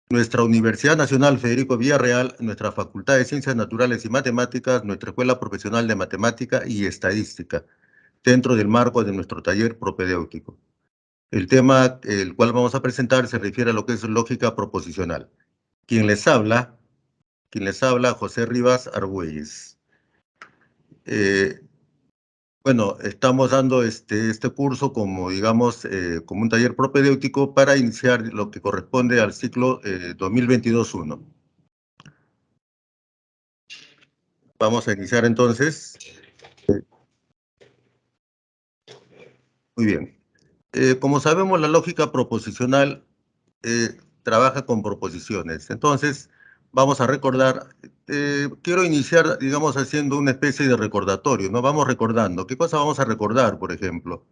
Nuestra Universidad Nacional Federico Villarreal, nuestra Facultad de Ciencias Naturales y Matemáticas, nuestra Escuela Profesional de Matemática y Estadística, dentro del marco de nuestro taller propedéutico. El tema el cual vamos a presentar se refiere a lo que es lógica proposicional. Quien les habla, José Rivas Argüelles. Bueno, estamos dando este curso como, digamos, como un taller propedéutico para iniciar lo que corresponde al ciclo 2022-1. Vamos a iniciar entonces. Muy bien. Como sabemos, la lógica proposicional trabaja con proposiciones. Entonces, vamos a recordar, quiero iniciar, digamos, haciendo una especie de recordatorio, ¿no? Vamos recordando. ¿Qué cosa vamos a recordar, por ejemplo?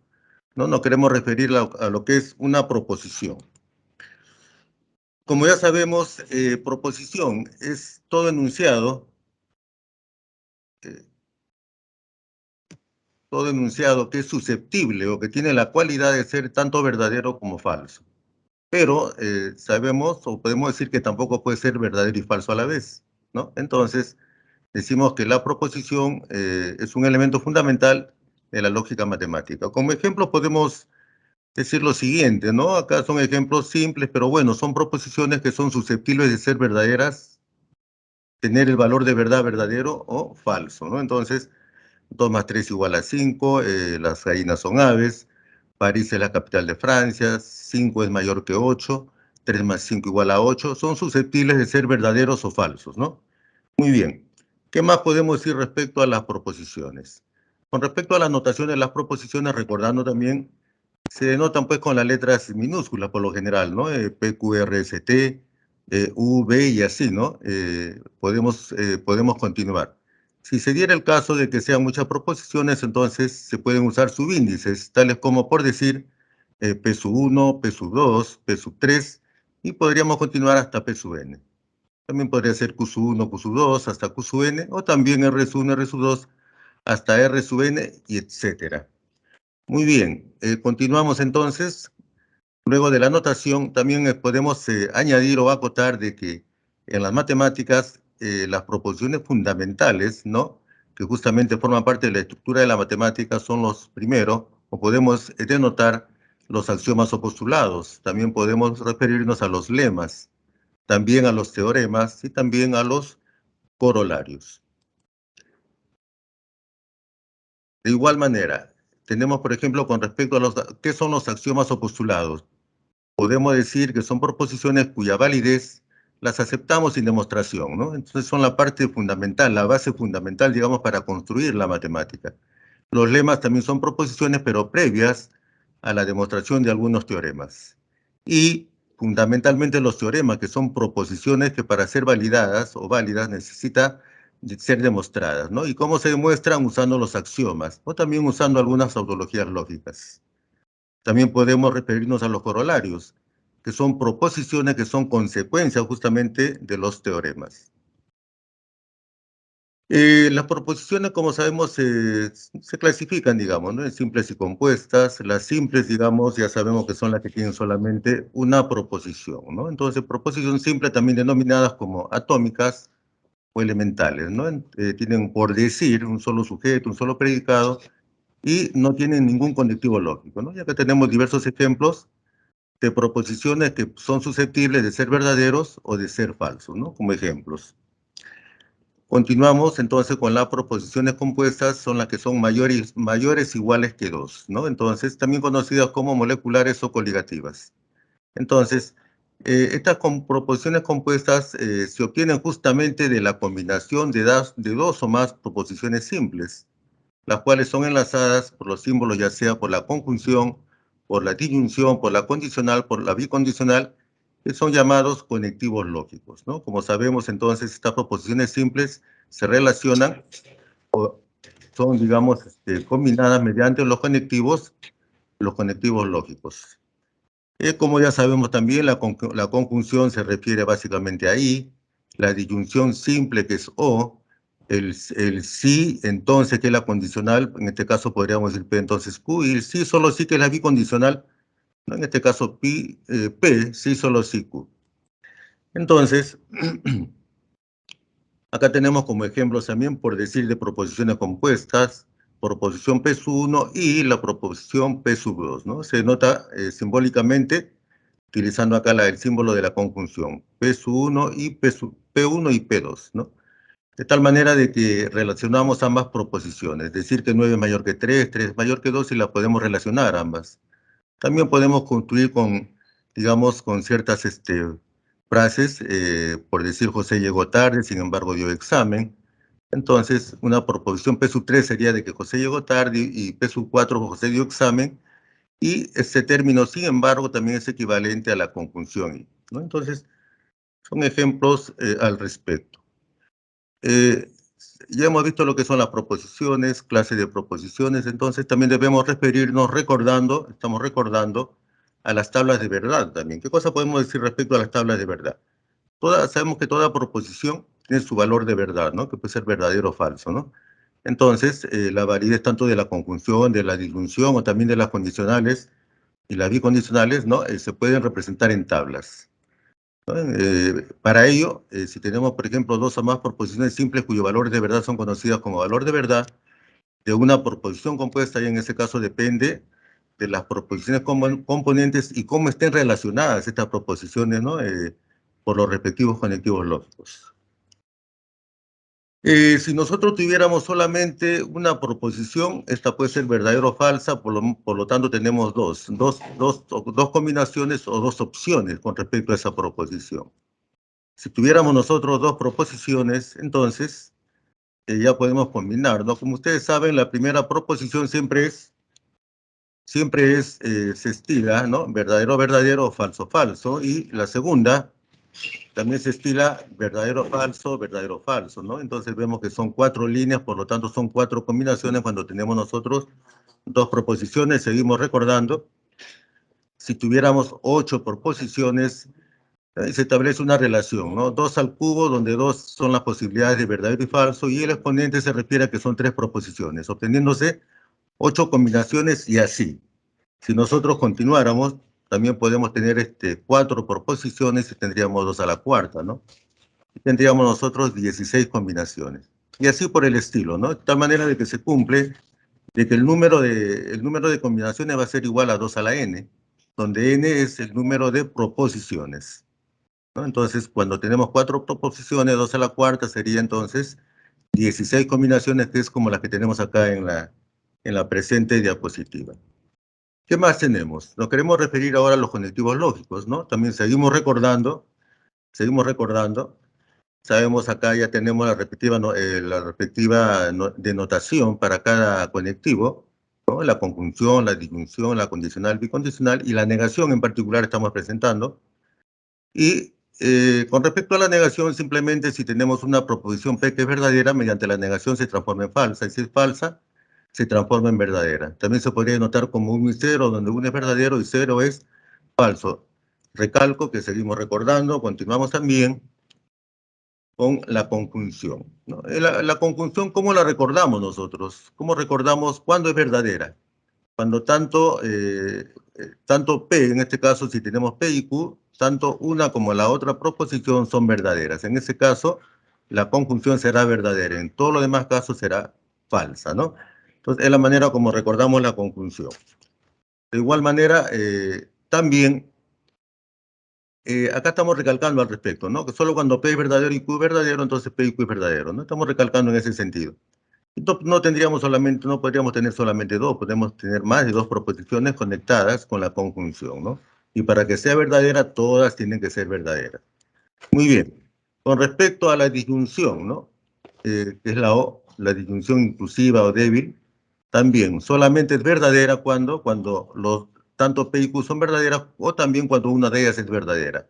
No nos queremos referir a lo que es una proposición. Como ya sabemos, proposición es todo enunciado, eh, que es susceptible o que tiene la cualidad de ser tanto verdadero como falso. Pero sabemos o podemos decir que tampoco puede ser verdadero y falso a la vez, ¿no? Entonces, decimos que la proposición es un elemento fundamental de la lógica matemática. Como ejemplo podemos decir lo siguiente, ¿no? Acá son ejemplos simples, pero bueno, son proposiciones que son susceptibles de ser verdaderas, tener el valor de verdad verdadero o falso, ¿no? Entonces, 2 más 3 igual a 5, las gallinas son aves, París es la capital de Francia, 5 es mayor que 8, 3 más 5 igual a 8, son susceptibles de ser verdaderos o falsos, ¿no? Muy bien. ¿Qué más podemos decir respecto a las proposiciones? Con respecto a las notaciones de las proposiciones, recordando también, se denotan pues con las letras minúsculas por lo general, ¿no? P, Q, R, S, T, U, V y así, ¿no? Podemos continuar. Si se diera el caso de que sean muchas proposiciones, entonces se pueden usar subíndices, tales como por decir P sub 1, P sub 2, P sub 3, y podríamos continuar hasta P sub n. También podría ser Q sub 1, Q sub 2, hasta Q sub n, o también R sub 1, R sub 2, hasta R sub n, y etcétera. Muy bien, continuamos entonces. Luego de la notación, también podemos añadir o acotar de que en las matemáticas las proposiciones fundamentales, ¿no? Que justamente forman parte de la estructura de la matemática son los primeros, o podemos denotar los axiomas o postulados. También podemos referirnos a los lemas, también a los teoremas y también a los corolarios. De igual manera, tenemos, por ejemplo, con respecto a ¿qué son los axiomas o postulados? Podemos decir que son proposiciones cuya validez las aceptamos sin demostración, ¿no? Entonces son la parte fundamental, la base fundamental, digamos, para construir la matemática. Los lemas también son proposiciones, pero previas a la demostración de algunos teoremas. Y fundamentalmente los teoremas, que son proposiciones que para ser validadas o válidas necesita ser demostradas, ¿no? ¿Y cómo se demuestran? Usando los axiomas, o también usando algunas tautologías lógicas. También podemos referirnos a los corolarios, que son proposiciones que son consecuencias justamente de los teoremas. Las proposiciones, como sabemos, se clasifican, digamos, ¿no? En simples y compuestas. Las simples, digamos, ya sabemos que son las que tienen solamente una proposición, ¿no? Entonces, proposición simple también denominadas como atómicas o elementales, ¿no? Tienen, por decir, un solo sujeto, un solo predicado, y no tienen ningún conectivo lógico, ¿no? Ya que tenemos diversos ejemplos de proposiciones que son susceptibles de ser verdaderos o de ser falsos, ¿no? Como ejemplos. Continuamos entonces con las proposiciones compuestas, son las que son mayores iguales que 2, ¿no? Entonces, también conocidas como moleculares o coligativas. Entonces, estas proposiciones compuestas se obtienen justamente de la combinación de dos o más proposiciones simples, las cuales son enlazadas por los símbolos, ya sea por la conjunción, por la disyunción, por la condicional, por la bicondicional, que son llamados conectivos lógicos, ¿no? Como sabemos, entonces, estas proposiciones simples se relacionan o son, digamos, combinadas mediante los conectivos lógicos. Como ya sabemos también, la conjunción se refiere básicamente a I, la disyunción simple, que es O, el sí, entonces, que es la condicional, en este caso podríamos decir P, entonces Q, y el sí, solo sí, que es la bicondicional, ¿no? En este caso P, sí, solo sí, Q. Entonces, acá tenemos como ejemplos también, por decir, de proposiciones compuestas, proposición P sub 1 y la proposición P sub 2, ¿no? Se nota simbólicamente utilizando acá el símbolo de la conjunción, P sub 1 y P1 y P2, ¿no? De tal manera de que relacionamos ambas proposiciones, decir que 9 es mayor que 3, 3 es mayor que 2 y la podemos relacionar ambas. También podemos construir con, digamos, con ciertas frases, por decir José llegó tarde, sin embargo dio examen. Entonces, una proposición P sub 3 sería de que José llegó tarde y P sub 4 José dio examen, y este término, sin embargo, también es equivalente a la conjunción, ¿no? Entonces, son ejemplos al respecto. Eh, ya hemos visto lo que son las proposiciones, clases de proposiciones, entonces también debemos referirnos estamos recordando a las tablas de verdad también. ¿Qué cosa podemos decir respecto a las tablas de verdad? Sabemos que toda proposición tiene su valor de verdad, ¿no? Que puede ser verdadero o falso, ¿no? Entonces, la validez tanto de la conjunción, de la disyunción o también de las condicionales y las bicondicionales, ¿no? Se pueden representar en tablas. Para ello, si tenemos, por ejemplo, dos o más proposiciones simples cuyos valores de verdad son conocidas como valor de verdad de una proposición compuesta, y en ese caso depende de las proposiciones componentes y cómo estén relacionadas estas proposiciones, ¿no? Por los respectivos conectivos lógicos. Si nosotros tuviéramos solamente una proposición, esta puede ser verdadera o falsa, por lo tanto tenemos dos combinaciones o dos opciones con respecto a esa proposición. Si tuviéramos nosotros dos proposiciones, entonces ya podemos combinar, ¿no? Como ustedes saben, la primera proposición se estila, ¿no? Verdadero, verdadero, falso, falso. Y la segunda también se estila verdadero, falso, ¿no? Entonces vemos que son 4 líneas, por lo tanto son 4 combinaciones cuando tenemos nosotros dos proposiciones. Seguimos recordando, si tuviéramos 8 proposiciones, se establece una relación, ¿no? 2 al cubo, donde 2 son las posibilidades de verdadero y falso, y el exponente se refiere a que son 3 proposiciones, obteniéndose 8 combinaciones y así. Si nosotros continuáramos, también podemos tener 4 proposiciones y tendríamos 2 a la cuarta, ¿no? Y tendríamos nosotros 16 combinaciones. Y así por el estilo, ¿no? De tal manera de que se cumple, de que el número de combinaciones va a ser igual a 2 a la n, donde n es el número de proposiciones, ¿no? Entonces, cuando tenemos 4 proposiciones, 2 a la cuarta sería entonces 16 combinaciones, que es como las que tenemos acá en la presente diapositiva. ¿Qué más tenemos? Nos queremos referir ahora a los conectivos lógicos, ¿no? También seguimos recordando. Sabemos acá ya tenemos la respectiva denotación para cada conectivo, ¿no? La conjunción, la disyunción, la condicional, bicondicional y la negación en particular estamos presentando. Y con respecto a la negación, simplemente si tenemos una proposición P que es verdadera, mediante la negación se transforma en falsa, y si es falsa, se transforma en verdadera. También se podría notar como 1 y 0, donde 1 es verdadero y 0 es falso. Recalco que seguimos recordando, continuamos también con la conjunción, ¿no? La conjunción, ¿cómo la recordamos nosotros? ¿Cómo recordamos cuándo es verdadera? Cuando tanto P, en este caso si tenemos P y Q, tanto una como la otra proposición son verdaderas. En ese caso, la conjunción será verdadera. En todos los demás casos será falsa, ¿no? Entonces, es la manera como recordamos la conjunción. De igual manera, también, acá estamos recalcando al respecto, ¿no? Que solo cuando P es verdadero y Q es verdadero, entonces P y Q es verdadero, ¿no? Estamos recalcando en ese sentido. No no podríamos tener solamente dos, podemos tener más de dos proposiciones conectadas con la conjunción, ¿no? Y para que sea verdadera, todas tienen que ser verdaderas. Muy bien. Con respecto a la disyunción, ¿no? Que es la disyunción inclusiva o débil, también solamente es verdadera cuando tanto P y Q son verdaderas, o también cuando una de ellas es verdadera.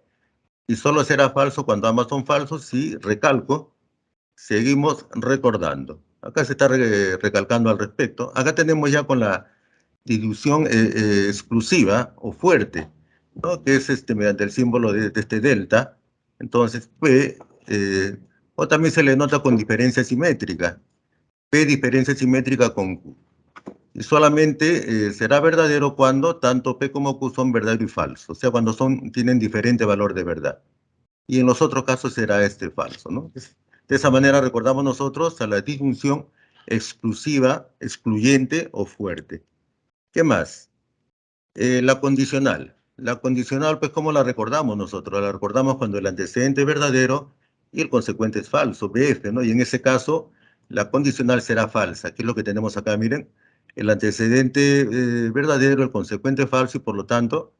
Y solo será falso cuando ambas son falsos, si, recalco, seguimos recordando. Acá se está recalcando al respecto. Acá tenemos ya con la disyunción exclusiva o fuerte, ¿no? Que es mediante el símbolo de este delta. Entonces, P, o también se le nota con diferencia simétrica. P diferencia simétrica con Q. Y solamente será verdadero cuando tanto P como Q son verdadero y falso. O sea, cuando tienen diferente valor de verdad. y en los otros casos será falso, ¿no? De esa manera recordamos nosotros a la disjunción exclusiva, excluyente o fuerte. ¿Qué más? La condicional. La condicional, pues, ¿cómo la recordamos nosotros? La recordamos cuando el antecedente es verdadero y el consecuente es falso, BF, ¿no? Y en ese caso, la condicional será falsa. ¿Qué es lo que tenemos acá? Miren, el antecedente verdadero, el consecuente falso, y por lo tanto,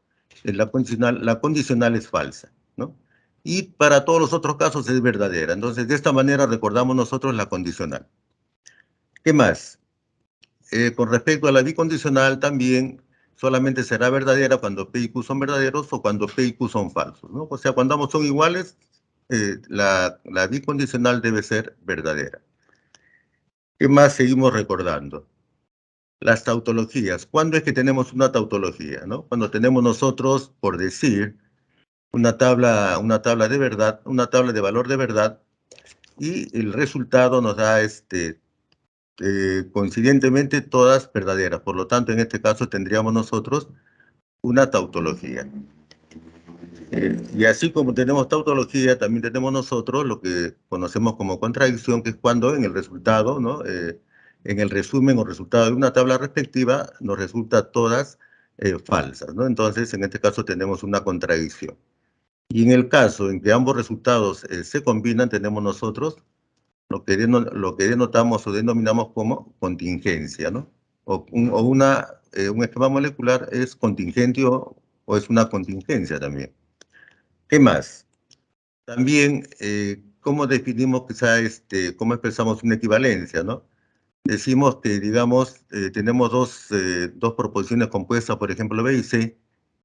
la condicional es falsa, ¿no? Y para todos los otros casos es verdadera. Entonces, de esta manera recordamos nosotros la condicional. ¿Qué más? Con respecto a la bicondicional, también solamente será verdadera cuando P y Q son verdaderos o cuando P y Q son falsos, ¿no? O sea, cuando ambos son iguales, la bicondicional debe ser verdadera. ¿Qué más seguimos recordando? Las tautologías. ¿Cuándo es que tenemos una tautología, no? Cuando tenemos nosotros, por decir, una tabla de verdad, una tabla de valor de verdad, y el resultado nos da coincidentemente todas verdaderas. Por lo tanto, en este caso tendríamos nosotros una tautología. Y así como tenemos tautología, también tenemos nosotros lo que conocemos como contradicción, que es cuando en el resultado, ¿no? En el resumen o resultado de una tabla respectiva, nos resulta todas falsas, ¿no? Entonces, en este caso tenemos una contradicción. Y en el caso en que ambos resultados se combinan, tenemos nosotros lo que denotamos o denominamos como contingencia, ¿no? Un esquema molecular es contingente o es una contingencia también. ¿Qué más? También, ¿cómo definimos quizá, cómo expresamos una equivalencia, ¿no? Decimos que, digamos, tenemos dos proposiciones compuestas, por ejemplo, B y C.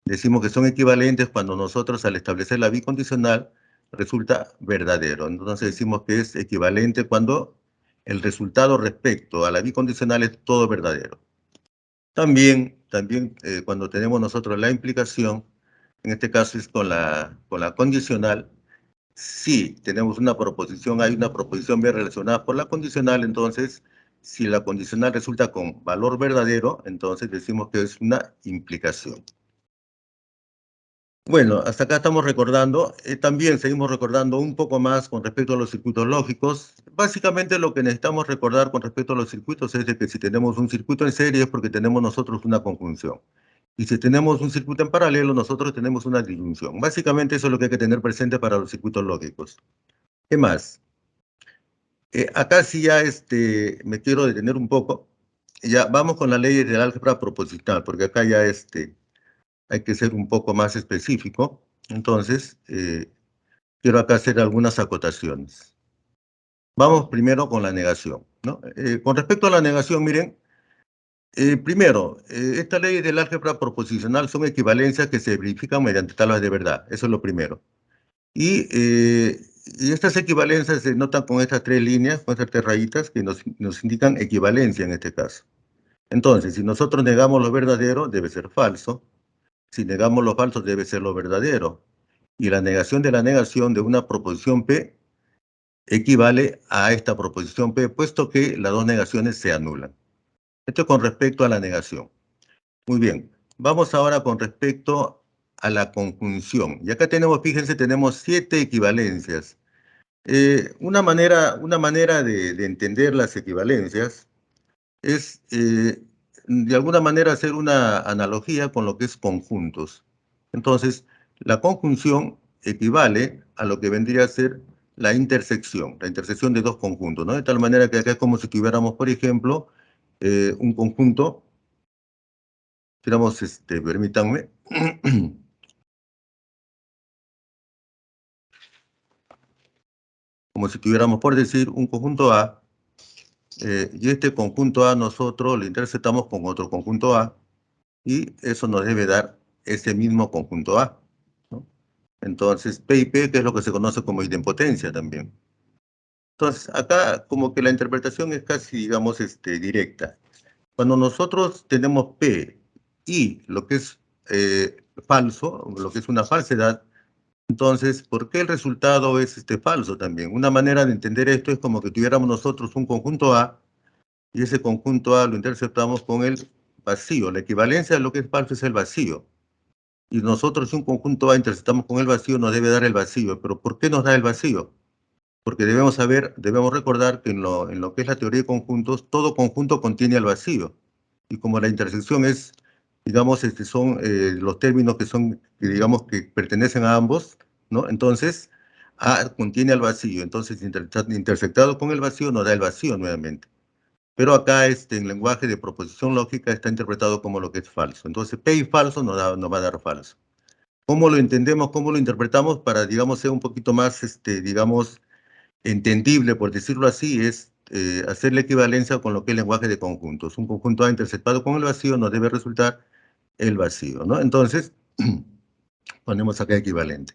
Decimos que son equivalentes cuando nosotros, al establecer la bicondicional, resulta verdadero. Entonces decimos que es equivalente cuando el resultado respecto a la bicondicional es todo verdadero. También cuando tenemos nosotros la implicación, en este caso es con la condicional, si tenemos una proposición, hay una proposición B relacionada por la condicional, entonces, si la condicional resulta con valor verdadero, entonces decimos que es una implicación. Bueno, hasta acá estamos recordando, también seguimos recordando un poco más con respecto a los circuitos lógicos. Básicamente lo que necesitamos recordar con respecto a los circuitos es de que si tenemos un circuito en serie es porque tenemos nosotros una conjunción. Y si tenemos un circuito en paralelo, nosotros tenemos una disyunción. Básicamente eso es lo que hay que tener presente para los circuitos lógicos. ¿Qué más? Acá sí ya me quiero detener un poco. Ya vamos con las leyes del álgebra proposicional, porque acá ya hay que ser un poco más específico. Entonces, quiero acá hacer algunas acotaciones. Vamos primero con la negación, ¿no? Con respecto a la negación, miren, primero, estas leyes del álgebra proposicional son equivalencias que se verifican mediante tablas de verdad. Eso es lo primero. Y estas equivalencias se notan con estas tres líneas, con estas tres rayitas que nos indican equivalencia en este caso. Entonces, si nosotros negamos lo verdadero, debe ser falso. Si negamos lo falso, debe ser lo verdadero. Y la negación de la negación de una proposición P equivale a esta proposición P, puesto que las dos negaciones se anulan. Esto con respecto a la negación. Muy bien. Vamos ahora con respecto a la conjunción. Y acá tenemos, fíjense, tenemos 7 equivalencias. Una manera de entender las equivalencias es, de alguna manera, hacer una analogía con lo que es conjuntos. Entonces, la conjunción equivale a lo que vendría a ser la intersección de dos conjuntos, ¿no? De tal manera que acá es como si tuviéramos, por ejemplo, un conjunto, digamos, permítanme, como si tuviéramos, por decir, un conjunto A, y este conjunto A nosotros lo interceptamos con otro conjunto A, y eso nos debe dar ese mismo conjunto A, ¿no? Entonces, P y P, que es lo que se conoce como idempotencia también. Entonces, acá como que la interpretación es casi, digamos, directa. Cuando nosotros tenemos P y lo que es falso, lo que es una falsedad, entonces, ¿por qué el resultado es falso también? Una manera de entender esto es como que tuviéramos nosotros un conjunto A y ese conjunto A lo interceptamos con el vacío. La equivalencia de lo que es falso es el vacío. Y nosotros, si un conjunto A intersectamos con el vacío, nos debe dar el vacío. ¿Pero por qué nos da el vacío? Porque debemos recordar que en lo que es la teoría de conjuntos, todo conjunto contiene al vacío. Y como la intersección es, digamos, son los términos que digamos, que pertenecen a ambos, ¿no? Entonces, A contiene al vacío. Entonces, intersectado con el vacío nos da el vacío nuevamente. Pero acá, en lenguaje de proposición lógica, está interpretado como lo que es falso. Entonces, P y falso nos va a dar falso. ¿Cómo lo entendemos, cómo lo interpretamos para, digamos, ser un poquito más, digamos, entendible, por decirlo así, es hacer la equivalencia con lo que es el lenguaje de conjuntos? Un conjunto A interceptado con el vacío nos debe resultar el vacío, ¿no? Entonces, ponemos acá equivalente.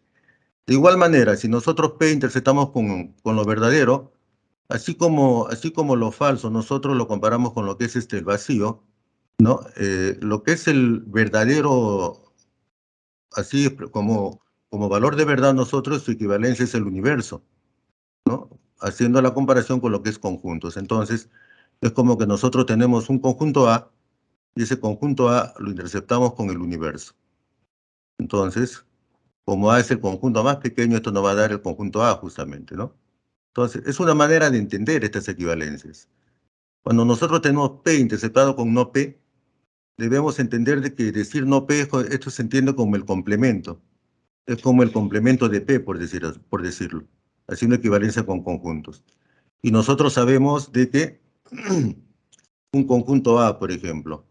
De igual manera, si nosotros P interceptamos con lo verdadero, así como lo falso, nosotros lo comparamos con lo que es el vacío, ¿no? Lo que es el verdadero, así como valor de verdad, nosotros su equivalencia es el universo, ¿no? Haciendo la comparación con lo que es conjuntos. Entonces, es como que nosotros tenemos un conjunto A y ese conjunto A lo interceptamos con el universo. Entonces, como A es el conjunto más pequeño, esto nos va a dar el conjunto A justamente, ¿no? Entonces, es una manera de entender estas equivalencias. Cuando nosotros tenemos P interceptado con no P, debemos entender de que decir no P, esto se entiende como el complemento. Es como el complemento de P, por decirlo. Haciendo equivalencia con conjuntos. Y nosotros sabemos de que un conjunto A, por ejemplo,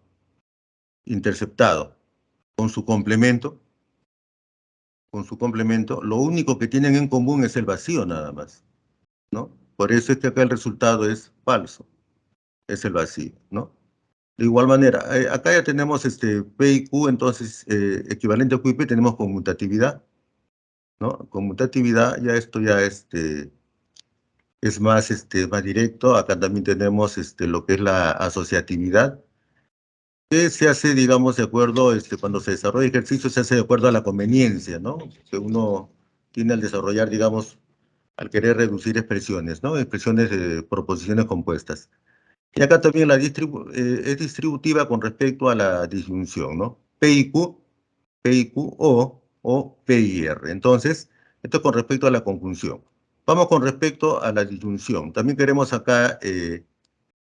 interceptado con su complemento, lo único que tienen en común es el vacío nada más, ¿no? Por eso es que acá el resultado es falso, es el vacío, ¿no? De igual manera, acá ya tenemos P y Q, entonces equivalente a Q y P tenemos conmutatividad, ¿no? Conmutatividad, ya esto ya es más, más directo. Acá también tenemos lo que es la asociatividad, que se hace, digamos, de acuerdo, cuando se desarrolla ejercicio, se hace de acuerdo a la conveniencia, ¿no? Que uno tiene al desarrollar, digamos, al querer reducir expresiones, ¿no? Expresiones de proposiciones compuestas. Y acá también es distributiva con respecto a la disyunción, ¿no? P y Q o P y R. Entonces, esto con respecto a la conjunción. Vamos con respecto a la disyunción. También queremos acá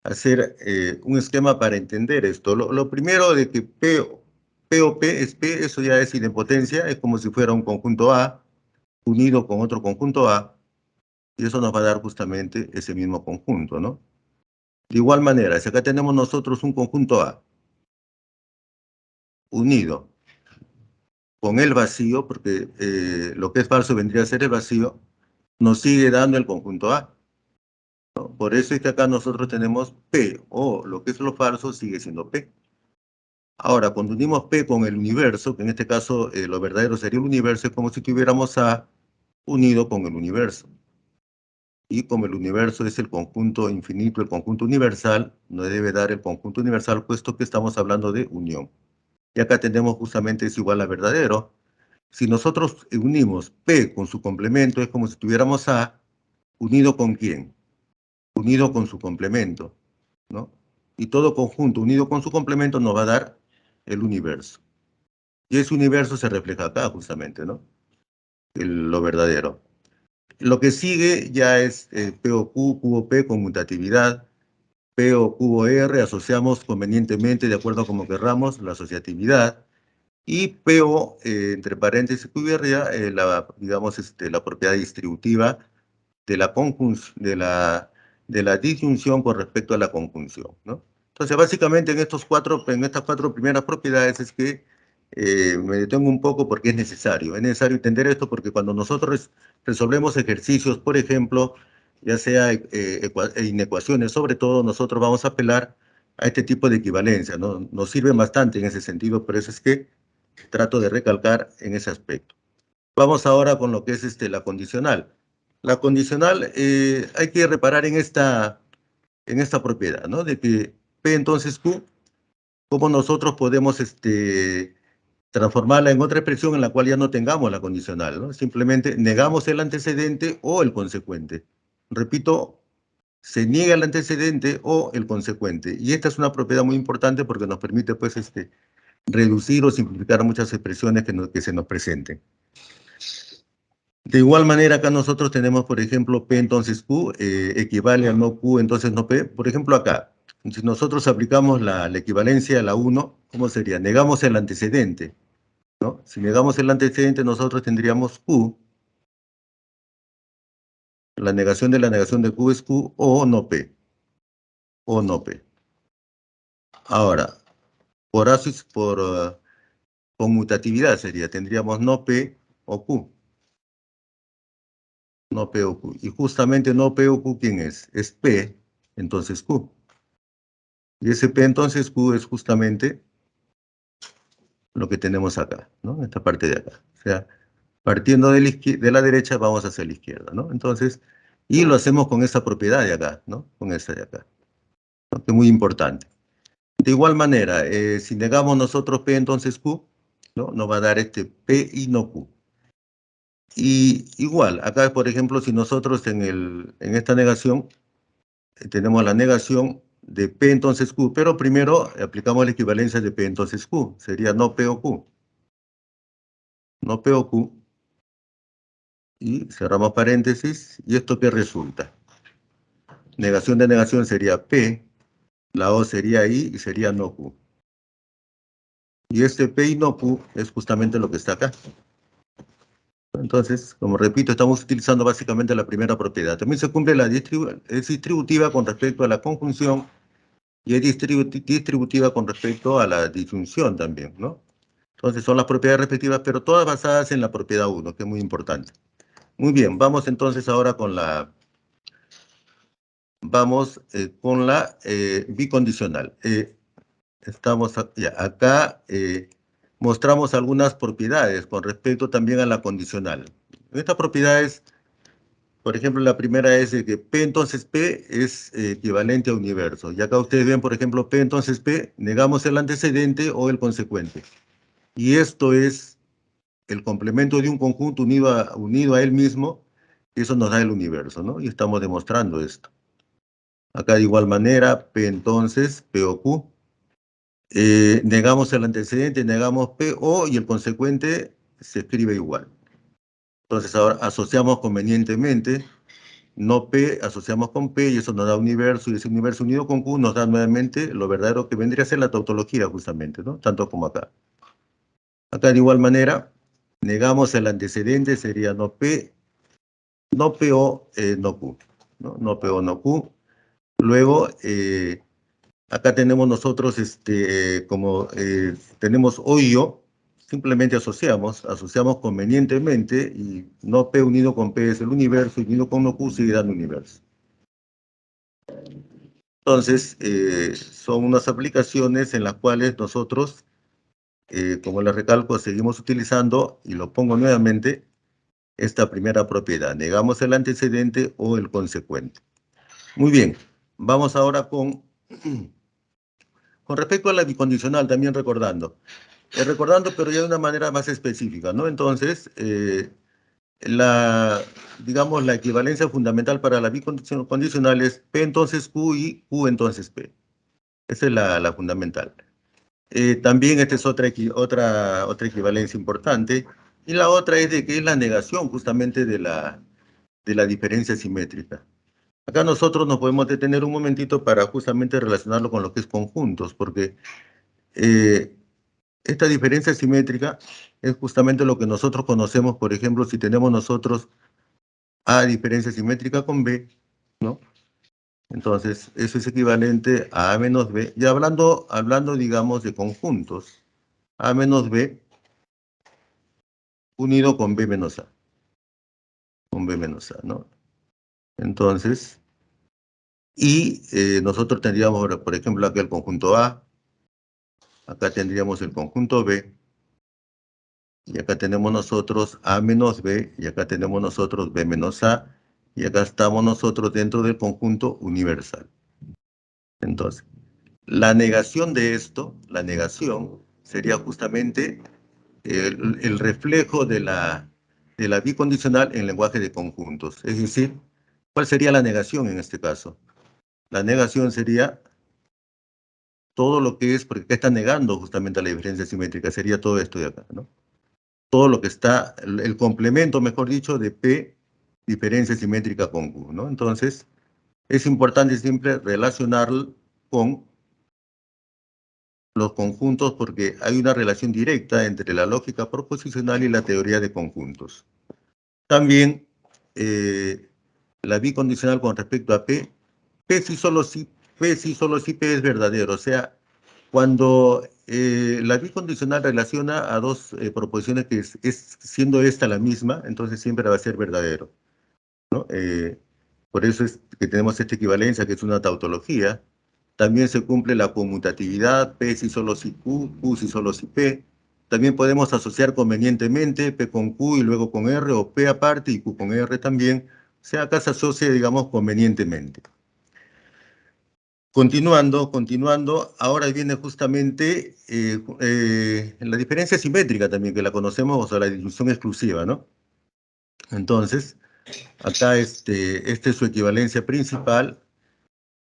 hacer un esquema para entender esto. Lo primero de que P o P es P, eso ya es idempotencia, es como si fuera un conjunto A unido con otro conjunto A, y eso nos va a dar justamente ese mismo conjunto, ¿no? De igual manera, si acá tenemos nosotros un conjunto A unido con el vacío, porque lo que es falso vendría a ser el vacío, nos sigue dando el conjunto A, ¿no? Por eso es que acá nosotros tenemos P, o lo que es lo falso sigue siendo P. Ahora, cuando unimos P con el universo, que en este caso lo verdadero sería el universo, es como si tuviéramos A unido con el universo. Y como el universo es el conjunto infinito, el conjunto universal, nos debe dar el conjunto universal, puesto que estamos hablando de unión. Y acá tenemos justamente es igual a verdadero. Si nosotros unimos P con su complemento, es como si tuviéramos A unido con ¿quién? Unido con su complemento, ¿no? Y todo conjunto unido con su complemento nos va a dar el universo. Y ese universo se refleja acá justamente, ¿no? Lo verdadero. Lo que sigue ya es P o Q, Q o P, conmutatividad. P o Q o R asociamos convenientemente, de acuerdo a como querramos, la asociatividad. Y P o, entre paréntesis, Q y R, ya, digamos, la propiedad distributiva de la, de la disyunción con respecto a la conjunción, ¿no? Entonces, básicamente en en estas cuatro primeras propiedades es que me detengo un poco porque es necesario entender esto porque cuando nosotros resolvemos ejercicios, por ejemplo, ya sea en ecuaciones, sobre todo, nosotros vamos a apelar a este tipo de equivalencia, ¿no? Nos sirven bastante en ese sentido, por eso es que trato de recalcar en ese aspecto. Vamos ahora con lo que es la condicional. La condicional, hay que reparar en esta propiedad, ¿no? De que P entonces Q, cómo nosotros podemos transformarla en otra expresión en la cual ya no tengamos la condicional, ¿no? Simplemente negamos el antecedente o el consecuente. Repito, se niega el antecedente o el consecuente. Y esta es una propiedad muy importante porque nos permite, pues, reducir o simplificar muchas expresiones que se nos presenten. De igual manera, acá nosotros tenemos, por ejemplo, P entonces Q equivale a no Q entonces no P. Por ejemplo, acá, si nosotros aplicamos la equivalencia a la 1, ¿cómo sería? Negamos el antecedente, ¿no? Si negamos el antecedente, nosotros tendríamos Q, la negación de Q es Q o no P, o no P. Ahora, por conmutatividad sería, tendríamos no P o Q. No P o Q. Y justamente no P o Q, ¿quién es? Es P, entonces Q. Y ese P entonces Q es justamente lo que tenemos acá, ¿no? Esta parte de acá. O sea, partiendo de la derecha vamos hacia la izquierda, ¿no? Entonces, y lo hacemos con esta propiedad de acá, ¿no? Con esta de acá, ¿no? Que es muy importante. De igual manera, si negamos nosotros P entonces Q, ¿no? Nos va a dar este P y no Q. Y igual, acá por ejemplo, si nosotros en esta negación tenemos la negación de P entonces Q, pero primero aplicamos la equivalencia de P entonces Q, sería no P o Q. No P o Q, y cerramos paréntesis, ¿y esto qué resulta? Negación de negación sería P, la O sería I y sería no Q. Y este P y no Q es justamente lo que está acá. Entonces, como repito, estamos utilizando básicamente la primera propiedad. También se cumple es distributiva con respecto a la conjunción y es distributiva con respecto a la disyunción también, ¿no? Entonces son las propiedades respectivas, pero todas basadas en la propiedad 1, que es muy importante. Muy bien, vamos entonces ahora con la bicondicional. Ya, acá mostramos algunas propiedades con respecto también a la condicional. Estas propiedades, por ejemplo, la primera es de que P entonces P es equivalente a universo. Y acá ustedes ven, por ejemplo, P entonces P, negamos el antecedente o el consecuente. Y esto es el complemento de un conjunto unido a él mismo, y eso nos da el universo, ¿no? Y estamos demostrando esto. Acá de igual manera, P entonces, P o Q, negamos el antecedente, negamos P o y el consecuente se escribe igual. Entonces ahora asociamos convenientemente, no P, asociamos con P y eso nos da universo, y ese universo unido con Q nos da nuevamente lo verdadero que vendría a ser la tautología justamente, ¿no? Tanto como acá. Acá de igual manera, negamos el antecedente, sería no P, no P o no Q, ¿no? No P o no Q. Luego, acá tenemos nosotros, como tenemos O y O, simplemente asociamos convenientemente y no P unido con P es el universo, y unido con no Q sigue dando universo. Entonces, son unas aplicaciones en las cuales nosotros, como les recalco, seguimos utilizando, y lo pongo nuevamente, esta primera propiedad. Negamos el antecedente o el consecuente. Muy bien, vamos ahora con respecto a la bicondicional, también recordando, pero ya de una manera más específica, ¿no? Entonces, digamos, la equivalencia fundamental para la bicondicional es P entonces Q y Q entonces P. Esa es la fundamental. También esta es otra equivalencia importante. Y la otra es de que es la negación justamente de la diferencia simétrica. Acá nosotros nos podemos detener un momentito para justamente relacionarlo con lo que es conjuntos, porque eh, esta diferencia simétrica es justamente lo que nosotros conocemos, por ejemplo, si tenemos nosotros A diferencia simétrica con B, ¿no? Entonces, eso es equivalente a A menos B. Y hablando, digamos, de conjuntos, A menos B unido con B menos A, ¿no? Entonces, y nosotros tendríamos, ahora, por ejemplo, acá el conjunto A, acá tendríamos el conjunto B, y acá tenemos nosotros A menos B, y acá tenemos nosotros B menos A, y acá estamos nosotros dentro del conjunto universal. Entonces, la negación de esto, la negación, sería justamente el reflejo de la bicondicional en lenguaje de conjuntos. Es decir, ¿cuál sería la negación en este caso? La negación sería todo lo que es, porque acá está negando justamente la diferencia simétrica, sería todo esto de acá, ¿no? Todo lo que está, el complemento, mejor dicho, de P, diferencia simétrica con Q, ¿no? Entonces, es importante siempre relacionarlo con los conjuntos porque hay una relación directa entre la lógica proposicional y la teoría de conjuntos. También la bicondicional con respecto a P, P sí solo sí, P sí solo sí P es verdadero, o sea, cuando la bicondicional relaciona a dos proposiciones que siendo esta la misma, entonces siempre va a ser verdadero, ¿no? Por eso es que tenemos esta equivalencia que es una tautología. También se cumple la conmutatividad, P si solo si Q, Q si solo si P. También podemos asociar convenientemente P con Q y luego con R, o P aparte y Q con R también. O sea, acá se asocia, digamos, convenientemente. Continuando, ahora viene justamente la diferencia simétrica también, que la conocemos, o sea, la disyunción exclusiva, ¿no? Entonces, acá este es su equivalencia principal.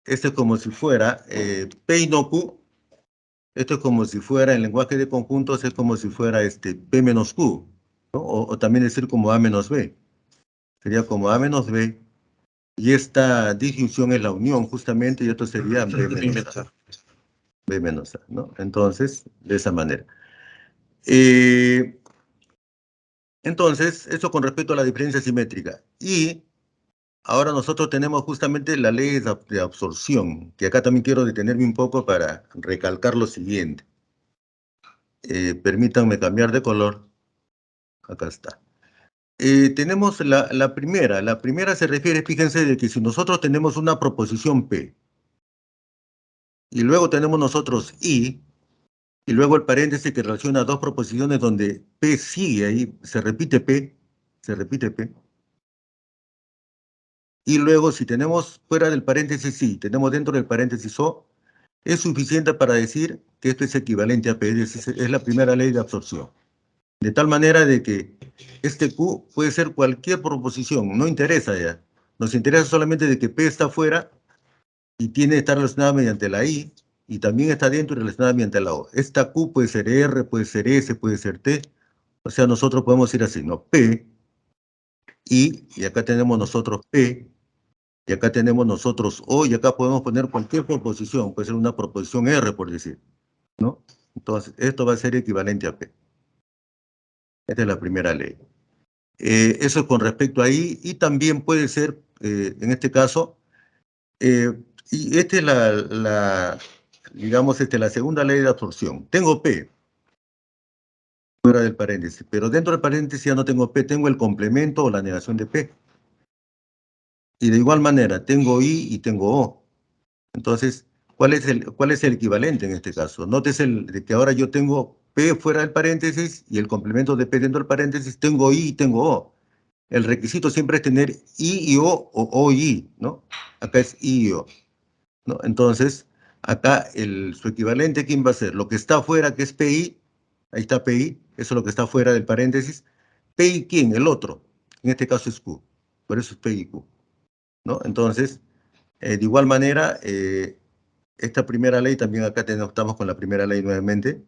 Este es como si fuera P y no Q. Esto es como si fuera, en lenguaje de conjuntos, es como si fuera P menos Q, ¿no? O también decir como A menos B. Sería como A menos B. Y esta disyunción es la unión, justamente, y esto sería B menos A. B menos A, ¿no? Entonces, de esa manera. Entonces, eso con respecto a la diferencia simétrica. Y ahora nosotros tenemos justamente la ley de absorción, que acá también quiero detenerme un poco para recalcar lo siguiente. Permítanme cambiar de color. Acá está. Tenemos la primera. La primera se refiere, fíjense, de que si nosotros tenemos una proposición P, y luego tenemos nosotros I, y luego el paréntesis que relaciona dos proposiciones donde P sigue ahí, se repite P, y luego si tenemos fuera del paréntesis I, tenemos dentro del paréntesis O, es suficiente para decir que esto es equivalente a P, es la primera ley de absorción. De tal manera de que este Q puede ser cualquier proposición, no interesa ya. Nos interesa solamente de que P está fuera y tiene que estar relacionada mediante la I, y también está dentro y relacionada mediante la O. Esta Q puede ser R, puede ser S, puede ser T. O sea, nosotros podemos ir así, ¿no? P, I, y acá tenemos nosotros P, y acá tenemos nosotros O, y acá podemos poner cualquier proposición, puede ser una proposición R, por decir, ¿no? Entonces, esto va a ser equivalente a P. Esta es la primera ley. Eso es con respecto a I, y también puede ser, en este caso, y esta es digamos, la segunda ley de absorción. Tengo P fuera del paréntesis, pero dentro del paréntesis ya no tengo P, tengo el complemento o la negación de P. Y de igual manera, tengo I y tengo O. Entonces, ¿cuál es el equivalente en este caso? Nótese de que ahora yo tengo P fuera del paréntesis y el complemento de P dentro del paréntesis, tengo I y tengo O. El requisito siempre es tener I y O y I, ¿no? Acá es I y O, ¿no? Entonces, acá su equivalente, ¿quién va a ser? Lo que está afuera, que es PI, ahí está PI, eso es lo que está fuera del paréntesis. PI, ¿quién? El otro. En este caso es Q. Por eso es PI y Q, ¿no? Entonces, de igual manera, esta primera ley, también acá estamos con la primera ley nuevamente.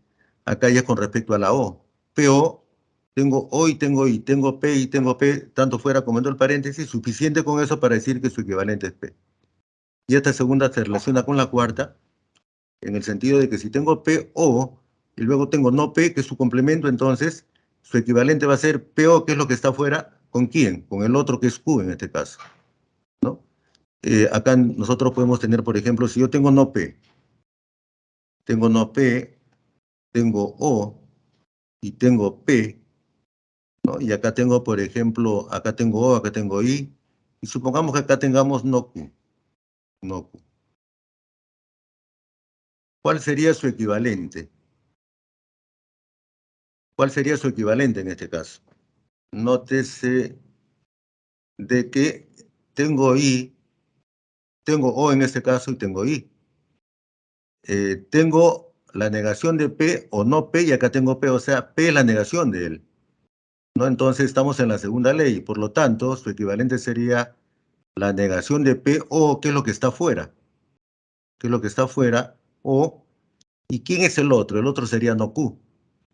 Acá ya es con respecto a la O. PO, tengo O y tengo I, tengo P y tengo P, tanto fuera como dentro del paréntesis, suficiente con eso para decir que su equivalente es P. Y esta segunda se relaciona con la cuarta, en el sentido de que si tengo PO y luego tengo no P, que es su complemento, entonces su equivalente va a ser PO, que es lo que está afuera, ¿con quién? Con el otro que es Q en este caso, ¿no? Acá nosotros podemos tener, por ejemplo, si yo tengo no P, tengo O y tengo P, ¿no? Y acá tengo, por ejemplo, acá tengo O, acá tengo I, y supongamos que acá tengamos no Q, no Q. ¿Cuál sería su equivalente? ¿Cuál sería su equivalente en este caso? Nótese de que tengo I, tengo O en este caso y tengo I. Tengo la negación de P o no P y acá tengo P, o sea, P es la negación de él, ¿no? Entonces estamos en la segunda ley, por lo tanto, su equivalente sería la negación de P o qué es lo que está fuera, qué es lo que está fuera, o ¿Y quién es el otro? El otro sería no Q.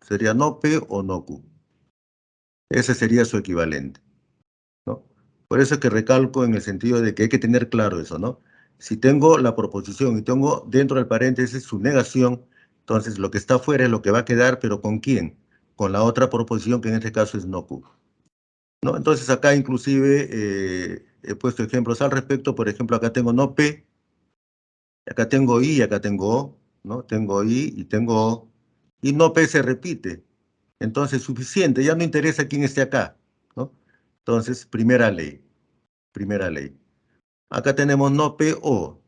Sería no P o no Q. Ese sería su equivalente, ¿no? Por eso es que recalco en el sentido de que hay que tener claro eso, ¿no? Si tengo la proposición y tengo dentro del paréntesis su negación, entonces lo que está afuera es lo que va a quedar, pero ¿con quién? Con la otra proposición que en este caso es no Q, ¿no? Entonces acá inclusive he puesto ejemplos al respecto. Por ejemplo, acá tengo no P, acá tengo I y acá tengo O, ¿no? Tengo I y tengo O, y no P se repite. Entonces, suficiente, ya no interesa quién esté acá, ¿no? Entonces, primera ley, primera ley. Acá tenemos no P, O,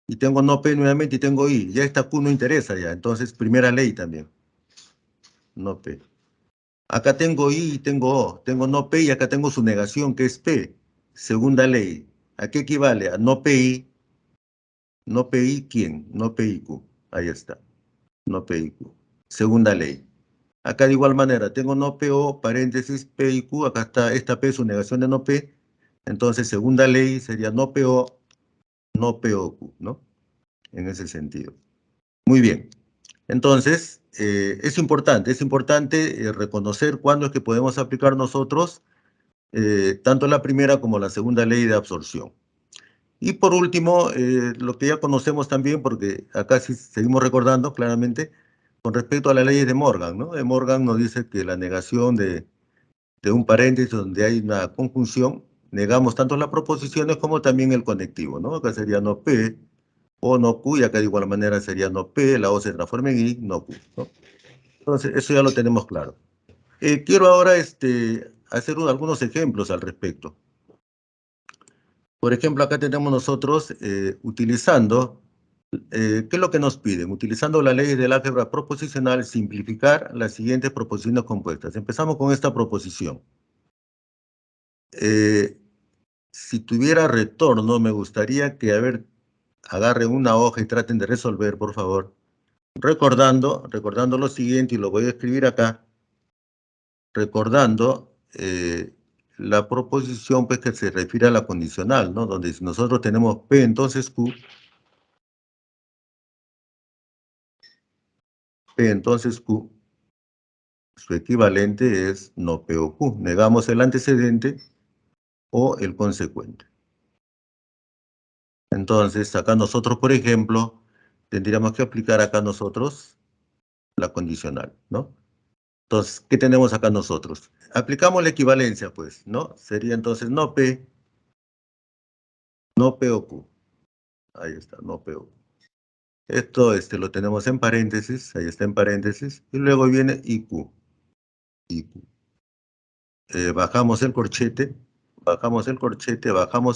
y tengo no P nuevamente y tengo I. Ya esta Q no interesa ya, entonces, primera ley también, no P. Acá tengo I y tengo O, tengo no P y acá tengo su negación que es P, segunda ley. ¿A qué equivale? A no PI, no PI, ¿quién? No PIQ, ahí está, no PIQ. Segunda ley. Acá de igual manera, tengo no PO, paréntesis, P y Q, acá está esta P, su negación de no P. Entonces, segunda ley sería no PO, no POQ, ¿no? En ese sentido. Muy bien. Entonces, es importante reconocer cuándo es que podemos aplicar nosotros tanto la primera como la segunda ley de absorción. Y por último, lo que ya conocemos también, porque acá sí seguimos recordando claramente, con respecto a las leyes de Morgan, ¿no? De Morgan nos dice que la negación de un paréntesis donde hay una conjunción, negamos tanto las proposiciones como también el conectivo, ¿no? Acá sería no P o no Q, y acá de igual manera sería no P, la O se transforma en I, no Q, ¿no? Entonces, eso ya lo tenemos claro. Quiero ahora hacer algunos ejemplos al respecto. Por ejemplo, acá tenemos nosotros utilizando, ¿qué es lo que nos piden? Utilizando las leyes del álgebra proposicional, simplificar las siguientes proposiciones compuestas. Empezamos con esta proposición. Eh, si tuviera retorno, me gustaría que, a ver, agarren una hoja y traten de resolver, por favor. Recordando lo siguiente, y lo voy a escribir acá, recordando la proposición pues, que se refiere a la condicional, ¿no? Donde si nosotros tenemos P, entonces Q, P, entonces Q, su equivalente es no P o Q. Negamos el antecedente o el consecuente. Entonces, acá nosotros, por ejemplo, tendríamos que aplicar acá nosotros la condicional, ¿no? Entonces, ¿qué tenemos acá nosotros? Aplicamos la equivalencia, pues, ¿no? Sería entonces no P, no P o Q. Ahí está, no P o Q. Esto lo tenemos en paréntesis, ahí está en paréntesis, y luego viene IQ. IQ. Bajamos el corchete, bajamos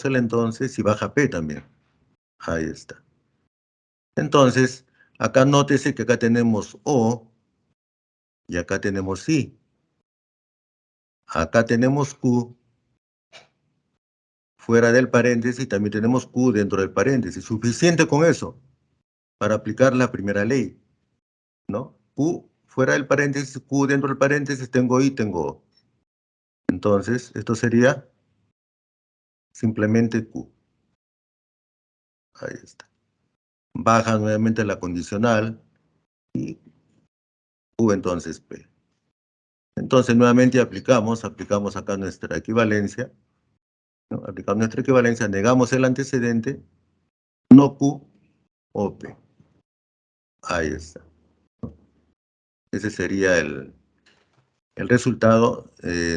el entonces y baja P también. Ahí está. Entonces, acá nótese que acá tenemos O y acá tenemos I. Acá tenemos Q fuera del paréntesis, también tenemos Q dentro del paréntesis. Suficiente con eso para aplicar la primera ley, ¿no? Q fuera del paréntesis, Q dentro del paréntesis, tengo I, tengo O. Entonces, esto sería simplemente Q. Ahí está. Baja nuevamente la condicional y Q entonces P. Entonces, nuevamente aplicamos acá nuestra equivalencia, ¿no? Aplicamos nuestra equivalencia, negamos el antecedente, no Q o P. Ahí está. Ese sería el resultado.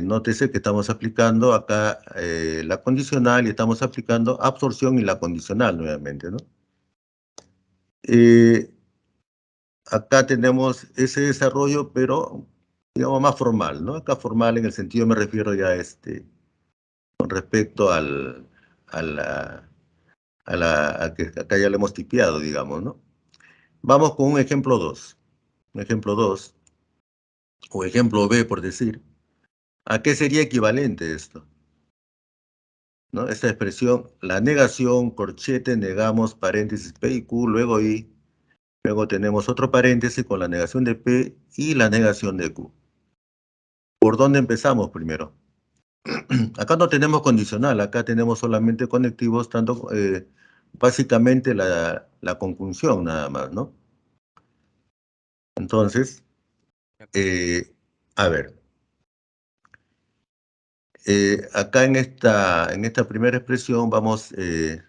Nótese que estamos aplicando acá la condicional y estamos aplicando absorción y la condicional nuevamente, ¿no? Acá tenemos ese desarrollo, pero digamos más formal, ¿no? Acá formal en el sentido me refiero ya con respecto a la, a que acá ya lo hemos tipeado, digamos, ¿no? Vamos con un ejemplo 2. Un ejemplo 2, o ejemplo B, por decir. ¿A qué sería equivalente esto? ¿No? Esta expresión, la negación, corchete, negamos, paréntesis, P y Q, luego I. Luego tenemos otro paréntesis con la negación de P y la negación de Q. ¿Por dónde empezamos primero? Acá no tenemos condicional, acá tenemos solamente conectivos, tanto básicamente la conjunción nada más, ¿no? Entonces, a ver, acá en esta primera expresión vamos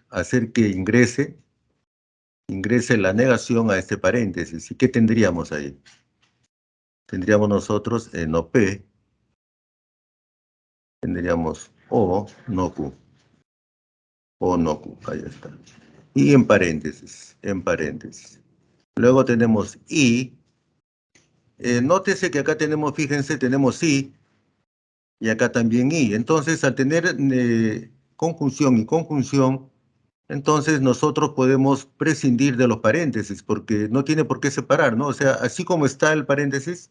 a hacer que ingrese la negación a este paréntesis. ¿Y qué tendríamos ahí? Tendríamos nosotros no P, tendríamos O, no Q, O, no Q, ahí está. Y en paréntesis, en paréntesis. Luego tenemos I. Nótese que acá tenemos, fíjense, tenemos I y acá también I. Entonces, al tener conjunción y conjunción, entonces nosotros podemos prescindir de los paréntesis, porque no tiene por qué separar, ¿no? O sea, así como está el paréntesis,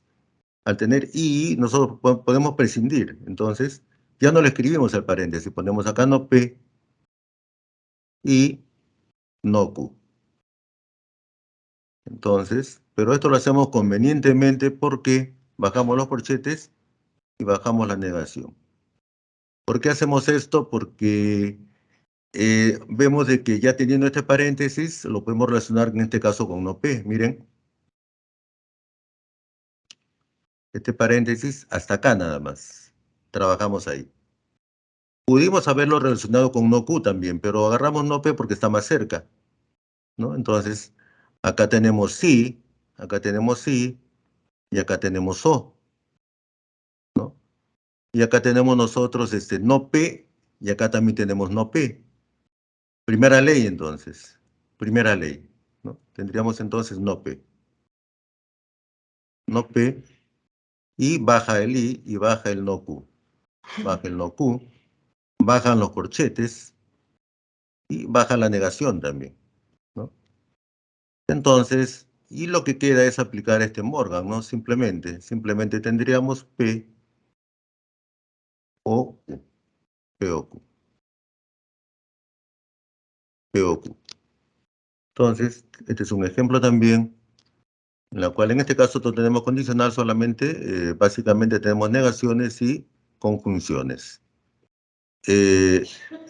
al tener I, nosotros podemos prescindir. Entonces, ya no le escribimos el paréntesis, ponemos acá no P y no Q. Entonces, pero esto lo hacemos convenientemente porque bajamos los corchetes y bajamos la negación. ¿Por qué hacemos esto? Porque vemos de que ya teniendo este paréntesis, lo podemos relacionar en este caso con no P. Miren, este paréntesis hasta acá nada más. Trabajamos ahí. Pudimos haberlo relacionado con no Q también, pero agarramos no P porque está más cerca, ¿no? Entonces, acá tenemos sí, acá tenemos sí, y acá tenemos O, ¿no? Y acá tenemos nosotros no P, y acá también tenemos no P. Primera ley, entonces. Primera ley, ¿no? Tendríamos entonces no P. No P, y baja el I, y baja el no Q. Baja el no Q, bajan los corchetes, y baja la negación también, ¿no? Entonces, y lo que queda es aplicar este Morgan, ¿no? Simplemente tendríamos P o Q, P o Q, P o Q. Entonces, este es un ejemplo también, en la cual en este caso no tenemos condicional solamente, básicamente tenemos negaciones y conjunciones.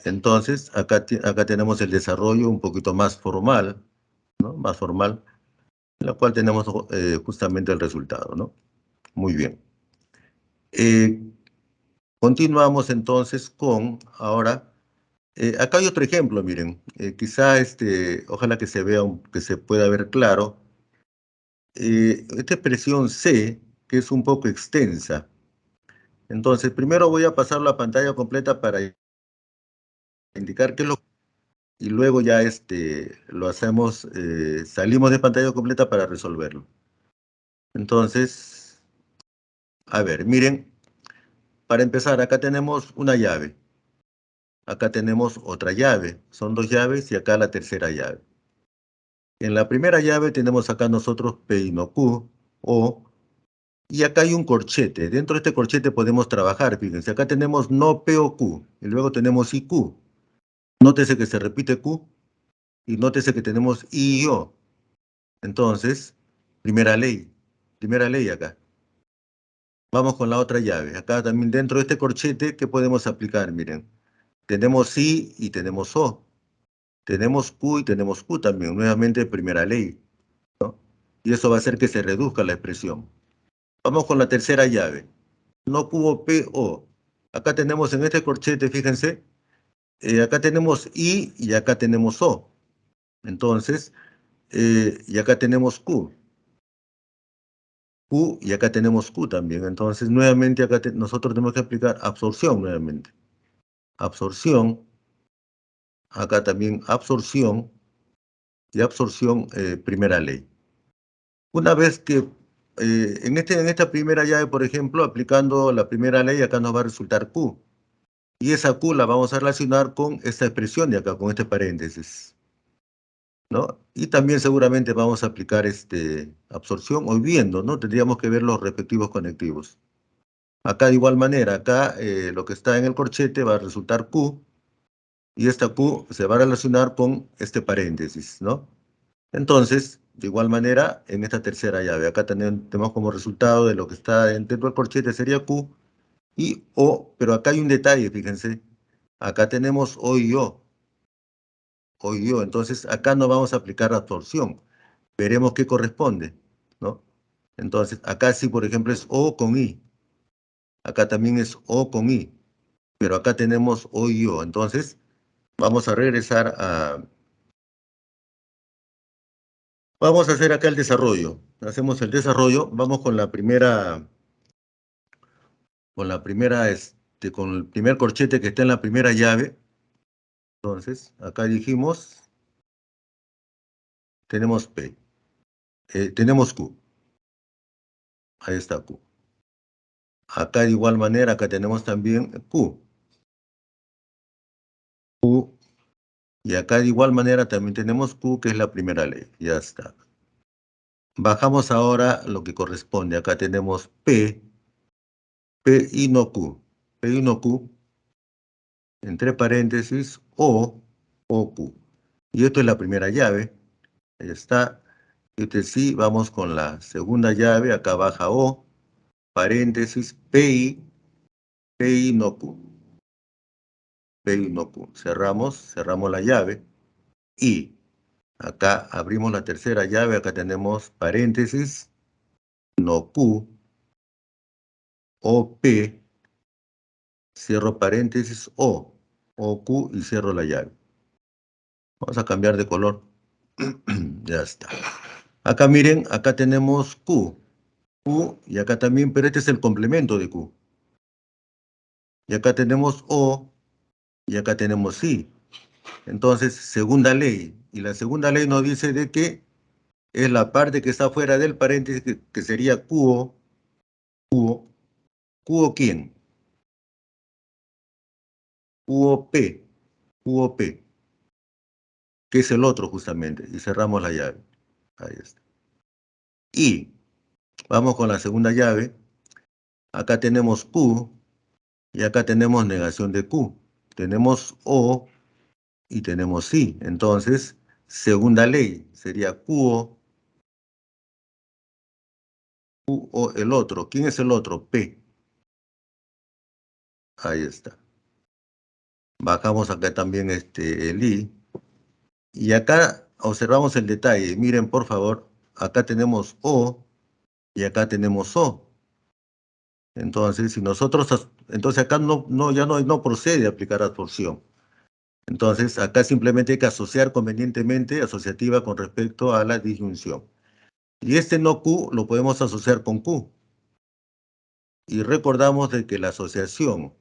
Entonces, acá tenemos el desarrollo un poquito más formal, ¿no? Más formal, en la cual tenemos justamente el resultado, ¿no? Muy bien. Eh, Continuamos entonces con, ahora, acá hay otro ejemplo, miren, quizá ojalá que se vea, que se pueda ver claro. Esta expresión C, que es un poco extensa. Entonces, primero voy a pasar la pantalla completa para indicar qué es lo y luego ya lo hacemos, salimos de pantalla completa para resolverlo. Entonces, a ver, miren, para empezar, acá tenemos una llave. Acá tenemos otra llave. Son dos llaves y acá la tercera llave. En la primera llave tenemos acá nosotros P y no Q, O, y acá hay un corchete. Dentro de este corchete podemos trabajar, fíjense. Acá tenemos no P o Q, y luego tenemos I, Q. Nótese que se repite Q, y nótese que tenemos I y O. Entonces, primera ley acá. Vamos con la otra llave. Acá también dentro de este corchete, ¿qué podemos aplicar? Miren, tenemos I y tenemos O. Tenemos Q y tenemos Q también, nuevamente primera ley, ¿no? Y eso va a hacer que se reduzca la expresión. Vamos con la tercera llave. No Q P O. Acá tenemos en este corchete, fíjense, acá tenemos I y acá tenemos O. Entonces, y acá tenemos Q. Q y acá tenemos Q también. Entonces, nuevamente acá nosotros tenemos que aplicar absorción nuevamente. Absorción, acá también absorción y absorción primera ley. Una vez que en esta primera llave, por ejemplo, aplicando la primera ley, acá nos va a resultar Q. Y esa Q la vamos a relacionar con esta expresión de acá, con este paréntesis, ¿no? Y también seguramente vamos a aplicar absorción o viendo, ¿no? Tendríamos que ver los respectivos conectivos. Acá de igual manera, acá lo que está en el corchete va a resultar Q, y esta Q se va a relacionar con este paréntesis, ¿no? Entonces, de igual manera, en esta tercera llave, acá tenemos como resultado de lo que está dentro del corchete sería Q y O, pero acá hay un detalle, fíjense. Acá tenemos O y O, O y O. Entonces, acá no vamos a aplicar absorción. Veremos qué corresponde, ¿no? Entonces, acá sí, por ejemplo, es O con I. Acá también es O con I. Pero acá tenemos O y O. Entonces, vamos a regresar a... Vamos a hacer acá el desarrollo. Hacemos el desarrollo. Vamos con el primer corchete que está en la primera llave. Entonces, acá dijimos, tenemos P. Tenemos Q. Ahí está Q. Acá de igual manera, acá tenemos también Q. Q. Y acá de igual manera también tenemos Q, que es la primera ley. Ya está. Bajamos ahora lo que corresponde. Acá tenemos P. P y no Q. P y no Q. Entre paréntesis, O, Q. Y esto es la primera llave. Ahí está. Este sí, vamos con la segunda llave. Acá baja O, paréntesis, PI no Q. PI no Q. Cerramos la llave. Y acá abrimos la tercera llave. Acá tenemos paréntesis, no Q, OP, cierro paréntesis, OQ y cierro la llave. Vamos a cambiar de color. Ya está. Acá miren, acá tenemos Q y acá también, pero este es el complemento de Q. Y acá tenemos O y acá tenemos I. Entonces, segunda ley. Y la segunda ley nos dice de que es la parte que está fuera del paréntesis, que sería QO. ¿QO quién? QOP. QOP, que es el otro justamente. Y cerramos la llave. Ahí está. Y vamos con la segunda llave. Acá tenemos Q y acá tenemos negación de Q. Tenemos O y tenemos I. Entonces, segunda ley sería QO el otro. ¿Quién es el otro? P. Ahí está. Bajamos acá también el I. Y acá observamos el detalle. Miren, por favor, acá tenemos O y acá tenemos O. Entonces, si entonces acá ya no procede a aplicar absorción. Entonces, acá simplemente hay que asociar convenientemente asociativa con respecto a la disyunción. Y este no Q lo podemos asociar con Q. Y recordamos de que la asociación,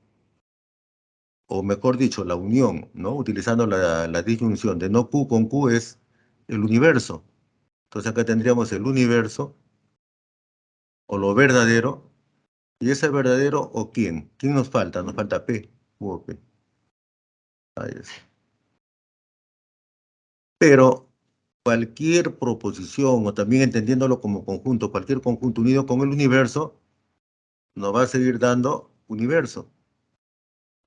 o mejor dicho, la unión, ¿no? Utilizando la disyunción de no Q con Q es el universo. Entonces acá tendríamos el universo, o lo verdadero, y ese verdadero, ¿o quién? ¿Quién nos falta? Nos falta P, Q o P. Ahí es. Pero cualquier proposición, o también entendiéndolo como conjunto, cualquier conjunto unido con el universo, nos va a seguir dando universo.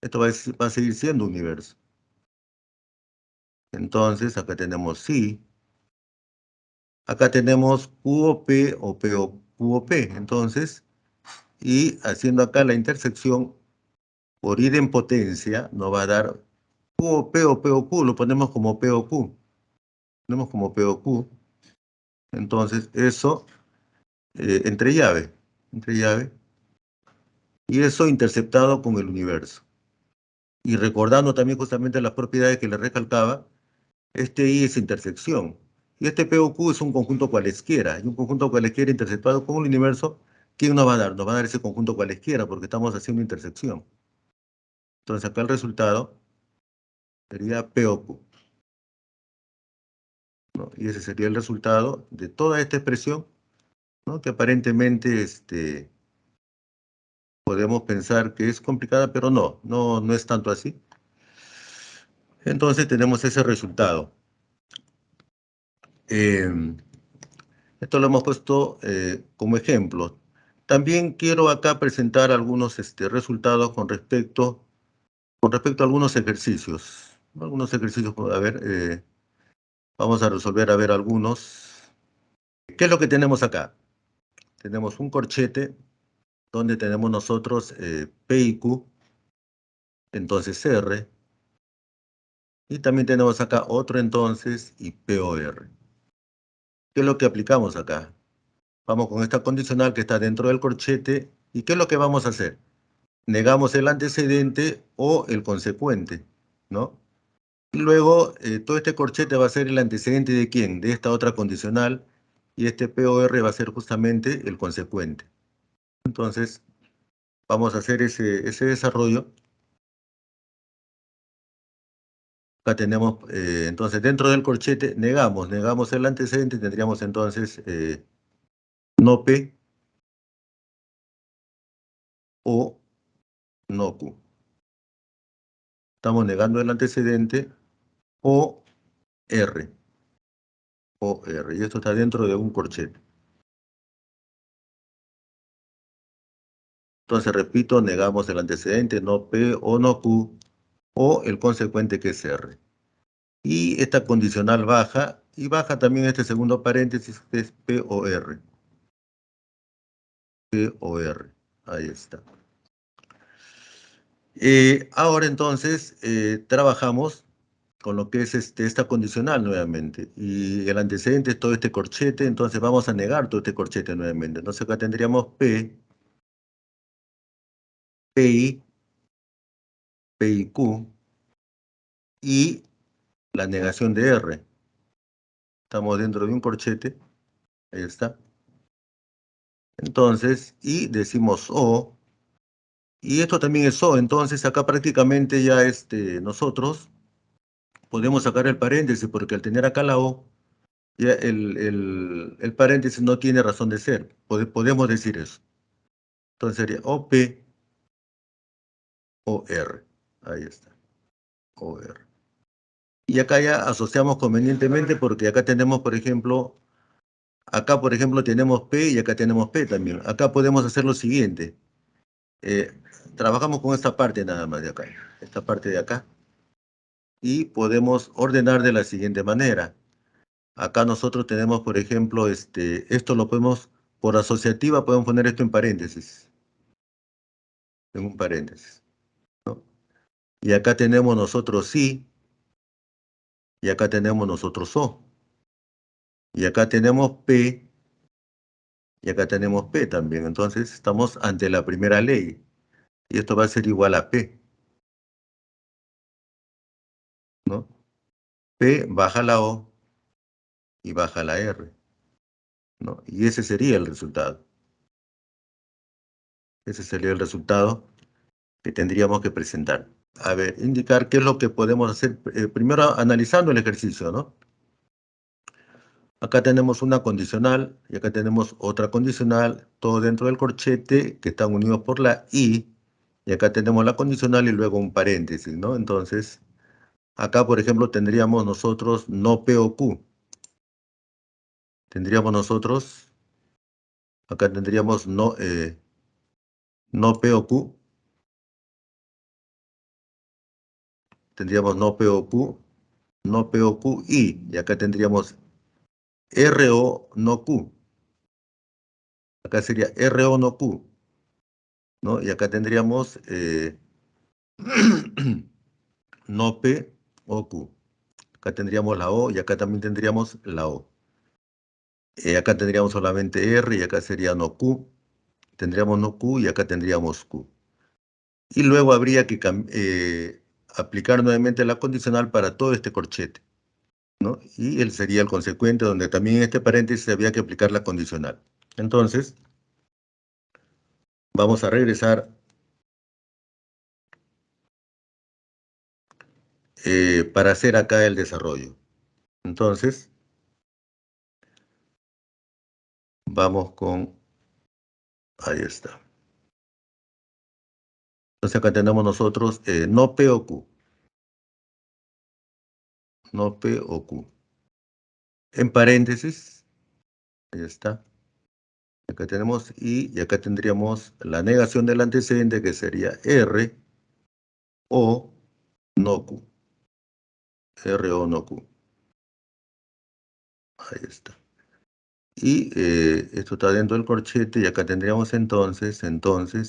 Esto va a seguir siendo universo. Entonces, acá tenemos sí. Acá tenemos QOP o QOP. Entonces, y haciendo acá la intersección por idempotencia, nos va a dar QOP o P o Q. Lo ponemos como P o Q. Ponemos como P o Q. Entonces, eso entre llave. Entre llave. Y eso interceptado con el universo. Y recordando también justamente las propiedades que le recalcaba, este I es intersección. Y este P o Q es un conjunto cualesquiera. Y un conjunto cualesquiera interceptado con el universo, ¿quién nos va a dar? Nos va a dar ese conjunto cualesquiera porque estamos haciendo intersección. Entonces acá el resultado sería P o Q, ¿no? Y ese sería el resultado de toda esta expresión, ¿no? Que aparentemente podemos pensar que es complicada, pero no es tanto así. Entonces tenemos ese resultado. Esto lo hemos puesto como ejemplo. También quiero acá presentar algunos resultados con respecto a algunos ejercicios. Algunos ejercicios, a ver, vamos a resolver a ver algunos. ¿Qué es lo que tenemos acá? Tenemos un corchete donde tenemos nosotros P y Q, entonces R, y también tenemos acá otro entonces y P o R. ¿Qué es lo que aplicamos acá? Vamos con esta condicional que está dentro del corchete. ¿Y qué es lo que vamos a hacer? Negamos el antecedente o el consecuente, ¿no? Y luego, todo este corchete va a ser el antecedente de ¿quién? De esta otra condicional, y este POR va a ser justamente el consecuente. Entonces, vamos a hacer ese desarrollo. Acá tenemos, entonces, dentro del corchete, negamos el antecedente, tendríamos entonces no P o no Q. Estamos negando el antecedente o R, y esto está dentro de un corchete. Entonces, repito, negamos el antecedente, no P o no Q, o el consecuente que es R. Y esta condicional baja, y baja también este segundo paréntesis que es P o R. P o R, ahí está. Ahora entonces trabajamos con lo que es esta condicional nuevamente. Y el antecedente es todo este corchete, entonces vamos a negar todo este corchete nuevamente. Entonces acá tendríamos P, PI, PIQ y la negación de R. Estamos dentro de un corchete, ahí está. Entonces, y decimos O, y esto también es O, entonces acá prácticamente ya nosotros podemos sacar el paréntesis, porque al tener acá la O, ya el paréntesis no tiene razón de ser. Podemos decir eso. Entonces sería OP o R. Ahí está. O R. Y acá ya asociamos convenientemente porque acá tenemos, por ejemplo, tenemos P y acá tenemos P también. Acá podemos hacer lo siguiente. Eh, Trabajamos con esta parte nada más de acá. Esta parte de acá. Y podemos ordenar de la siguiente manera. Acá nosotros tenemos, por ejemplo, esto lo podemos, por asociativa, podemos poner esto en paréntesis. En un paréntesis, ¿no? Y acá tenemos nosotros sí, y acá tenemos nosotros O. Y acá tenemos P, y acá tenemos P también. Entonces estamos ante la primera ley. Y esto va a ser igual a P, ¿no? P baja la O y baja la R, ¿no? Y ese sería el resultado. Ese sería el resultado que tendríamos que presentar. A ver, indicar qué es lo que podemos hacer. Primero analizando el ejercicio, ¿no? Acá tenemos una condicional y acá tenemos otra condicional, todo dentro del corchete que están unidos por la y acá tenemos la condicional y luego un paréntesis, ¿no? Entonces, acá, por ejemplo, tendríamos nosotros no P o Q. Tendríamos nosotros, acá tendríamos no P o Q. Tendríamos no P o Q, no P o Q y acá tendríamos R o no Q. Acá sería R o no Q, ¿no? Y acá tendríamos no P o Q. Acá tendríamos la O y acá también tendríamos la O. Acá tendríamos solamente R y acá sería no Q. Tendríamos no Q y acá tendríamos Q. Y luego habría que aplicar nuevamente la condicional para todo este corchete, ¿no? Y él sería el consecuente, donde también en este paréntesis había que aplicar la condicional. Entonces, vamos a regresar para hacer acá el desarrollo. Entonces, vamos con... Ahí está. Entonces acá tenemos nosotros no P o Q. No P o Q. En paréntesis, ahí está. Acá tenemos I y acá tendríamos la negación del antecedente que sería R o no Q. R o no Q. Ahí está. Y esto está dentro del corchete y acá tendríamos entonces,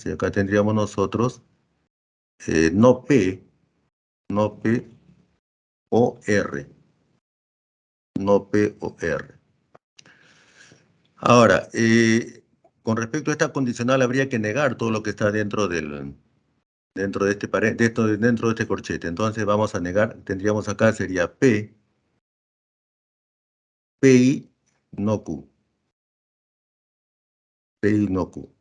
y acá tendríamos nosotros no P, no P o R. No P o R. Ahora, con respecto a esta condicional, habría que negar todo lo que está dentro dentro de este dentro de este corchete. Entonces vamos a negar, tendríamos acá sería P, PI, no Q. PI no Q.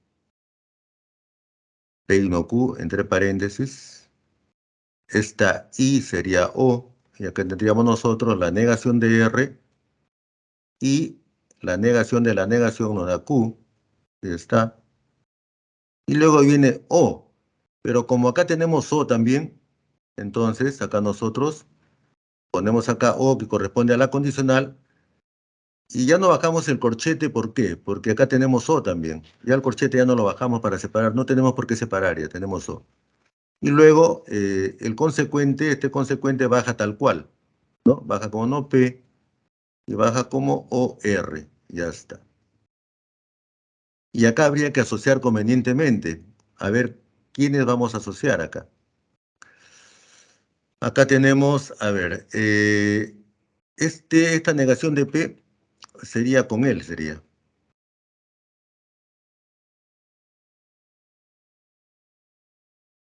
PI no Q, entre paréntesis. Esta I sería O, y acá tendríamos nosotros la negación de R, y la negación de la negación nos da Q, ya está. Y luego viene O, pero como acá tenemos O también, entonces acá nosotros ponemos acá O que corresponde a la condicional, y ya no bajamos el corchete, ¿por qué? Porque acá tenemos O también. Ya el corchete ya no lo bajamos para separar, no tenemos por qué separar, ya tenemos O. Y luego el consecuente, este consecuente baja tal cual, ¿no? Baja como no P y baja como OR, ya está. Y acá habría que asociar convenientemente. A ver, ¿quiénes vamos a asociar acá? Acá tenemos, a ver, esta negación de P sería con él, sería.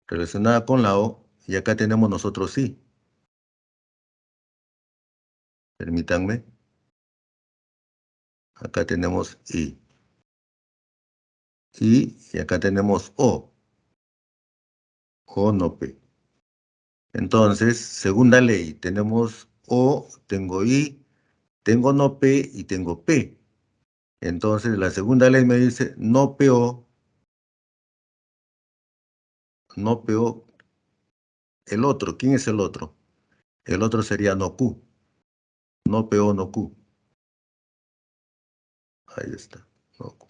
Relacionada con la O, y acá tenemos nosotros sí. Permítanme. Acá tenemos I. Y acá tenemos O. O no P. Entonces, segunda ley, tenemos O, tengo I, tengo no P y tengo P. Entonces, la segunda ley me dice no PO, no PO el otro. ¿Quién es el otro? El otro sería no Q. No PO, no Q. Ahí está. No Q.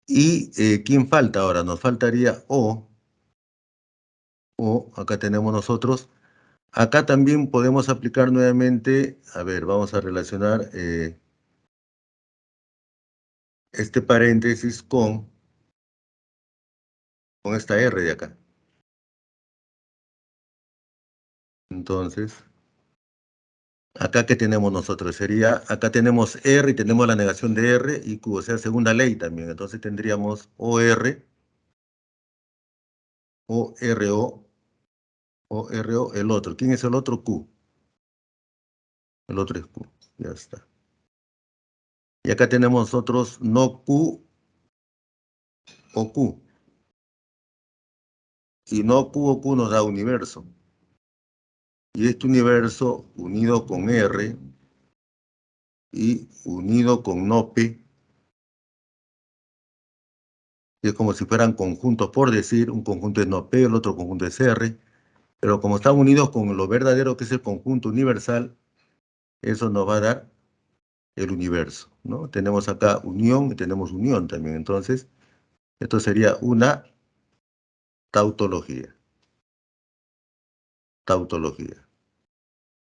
¿Y quién falta ahora? Nos faltaría O. O, acá tenemos nosotros. Acá también podemos aplicar nuevamente, a ver, vamos a relacionar este paréntesis con esta R de acá. Entonces, acá ¿qué tenemos nosotros? Sería, acá tenemos R y tenemos la negación de R y Q, o sea, segunda ley también. Entonces tendríamos OR, ORO, ORO, el otro. ¿Quién es el otro? Q. El otro es Q, ya está. Y acá tenemos nosotros no Q o Q. Y no Q o Q nos da universo. Y este universo unido con R y unido con no P, que es como si fueran conjuntos, por decir, un conjunto es no P, el otro conjunto es R, pero como están unidos con lo verdadero que es el conjunto universal, eso nos va a dar el universo, ¿no? Tenemos acá unión y tenemos unión también, entonces, esto sería una tautología, tautología,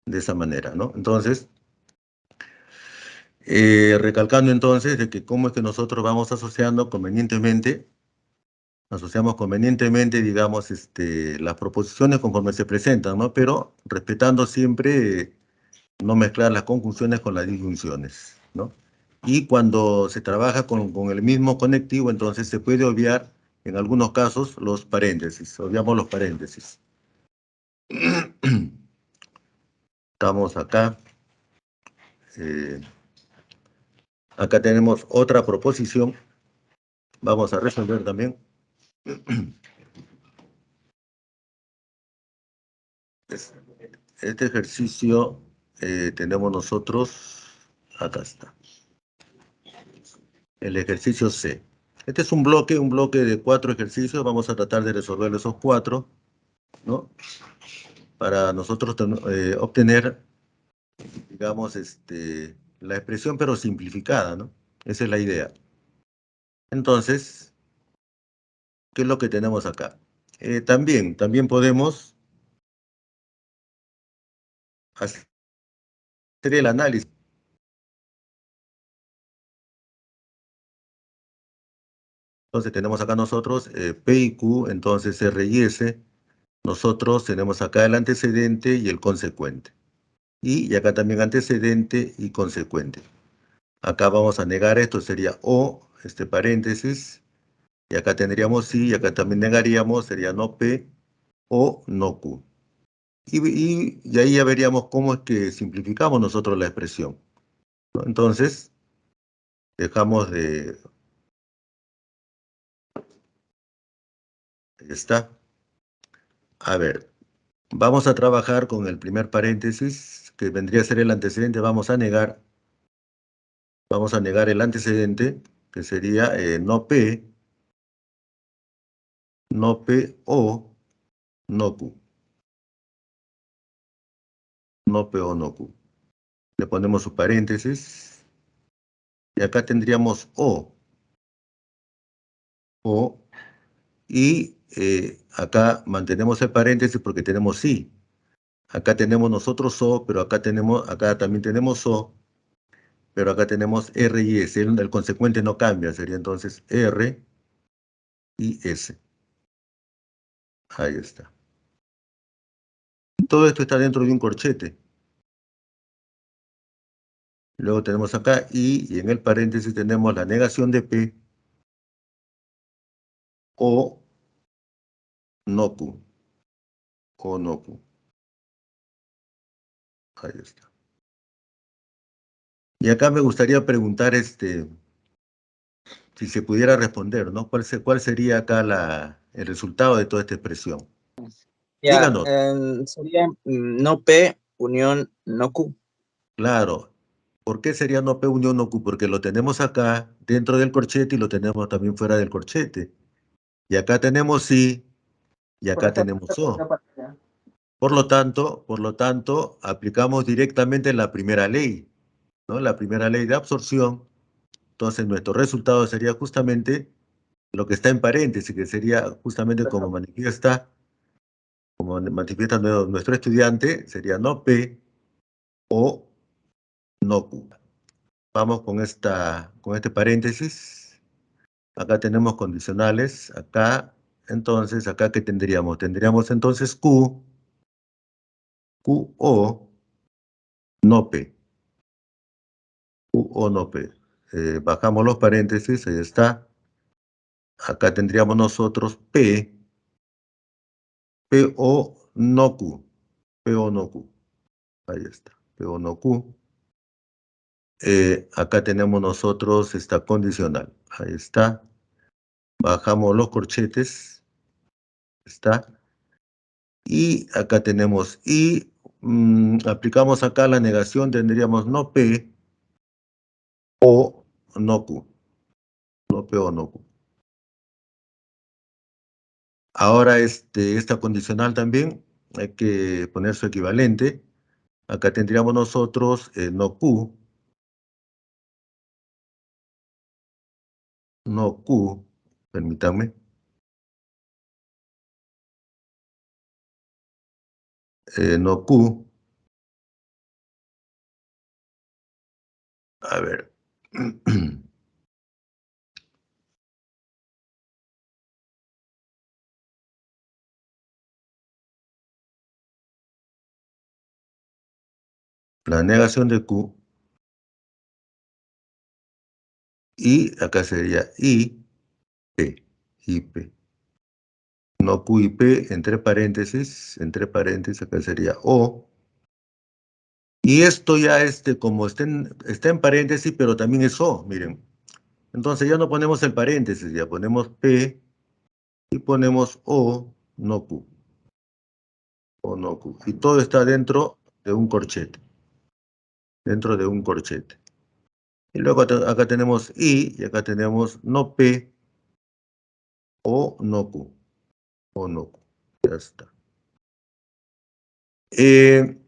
de esa manera, ¿no? Entonces, recalcando entonces de que cómo es que nosotros vamos asociando convenientemente, asociamos convenientemente, digamos, las proposiciones conforme se presentan, ¿no? Pero respetando siempre no mezclar las conjunciones con las disyunciones, ¿no? Y cuando se trabaja con el mismo conectivo, entonces se puede obviar, en algunos casos, los paréntesis. Obviamos los paréntesis. Estamos acá. eh, Acá tenemos otra proposición. Vamos a resolver también. Este ejercicio tenemos nosotros, acá está, el ejercicio C. Este es un bloque de 4 ejercicios. Vamos a tratar de resolver esos 4, ¿no? Para nosotros obtener, digamos, la expresión, pero simplificada, ¿no? Esa es la idea. Entonces, ¿qué es lo que tenemos acá? También podemos hacer el análisis. Entonces tenemos acá nosotros P y Q, entonces R y S. Nosotros tenemos acá el antecedente y el consecuente. Y acá también antecedente y consecuente. Acá vamos a negar esto, sería O, este paréntesis, y acá tendríamos sí, y acá también negaríamos, sería no P o no Q. Y ahí ya veríamos cómo es que simplificamos nosotros la expresión, ¿no? Entonces, dejamos de... Ahí está. A ver, vamos a trabajar con el primer paréntesis, que vendría a ser el antecedente. Vamos a negar el antecedente, que sería no P o no Q. No P o no Q. Le ponemos su paréntesis, y acá tendríamos O, y acá mantenemos el paréntesis porque tenemos sí. Acá tenemos nosotros O, pero acá también tenemos O, pero acá tenemos R y S. El consecuente no cambia, sería entonces R y S. Ahí está. Todo esto está dentro de un corchete. Luego tenemos acá y en el paréntesis tenemos la negación de P o no Q. O no Q. Ahí está. Y acá me gustaría preguntar si se pudiera responder, ¿no? ¿Cuál sería acá el resultado de toda esta expresión? Ya, Díganos. sería no P unión no Q. Claro. ¿Por qué sería no P unión no Q? Porque lo tenemos acá dentro del corchete y lo tenemos también fuera del corchete. Y acá tenemos sí y Por acá esta tenemos por esta O. parte, ya. Por lo tanto, aplicamos directamente la primera ley, ¿no? La primera ley de absorción. Entonces, nuestro resultado sería justamente lo que está en paréntesis, que sería justamente como manifiesta nuestro estudiante, sería no P o no Q. Vamos con este paréntesis. Acá tenemos condicionales. Acá, ¿qué tendríamos? Tendríamos entonces Q o no P. Q o no P. Bajamos los paréntesis, ahí está. Acá tendríamos nosotros P o no Q. P o no Q. Ahí está. P o no Q. Acá tenemos nosotros esta condicional. Ahí está. Bajamos los corchetes. Está. Y acá tenemos aplicamos acá la negación, tendríamos no P o no Q. No P o no Q. Ahora esta condicional también hay que poner su equivalente. Acá tendríamos nosotros no Q. No Q. Permítanme. No Q. A ver. La negación de Q. Y acá sería P. IP. No Q y P entre paréntesis, acá sería O. Y esto ya, como está en paréntesis, pero también es O, miren. Entonces ya no ponemos el paréntesis, ya ponemos P y ponemos O, no Q, o no Q. Y todo está dentro de un corchete, dentro de un corchete. Y luego acá tenemos y acá tenemos no P o no Q, o no Q. Ya está. Eh,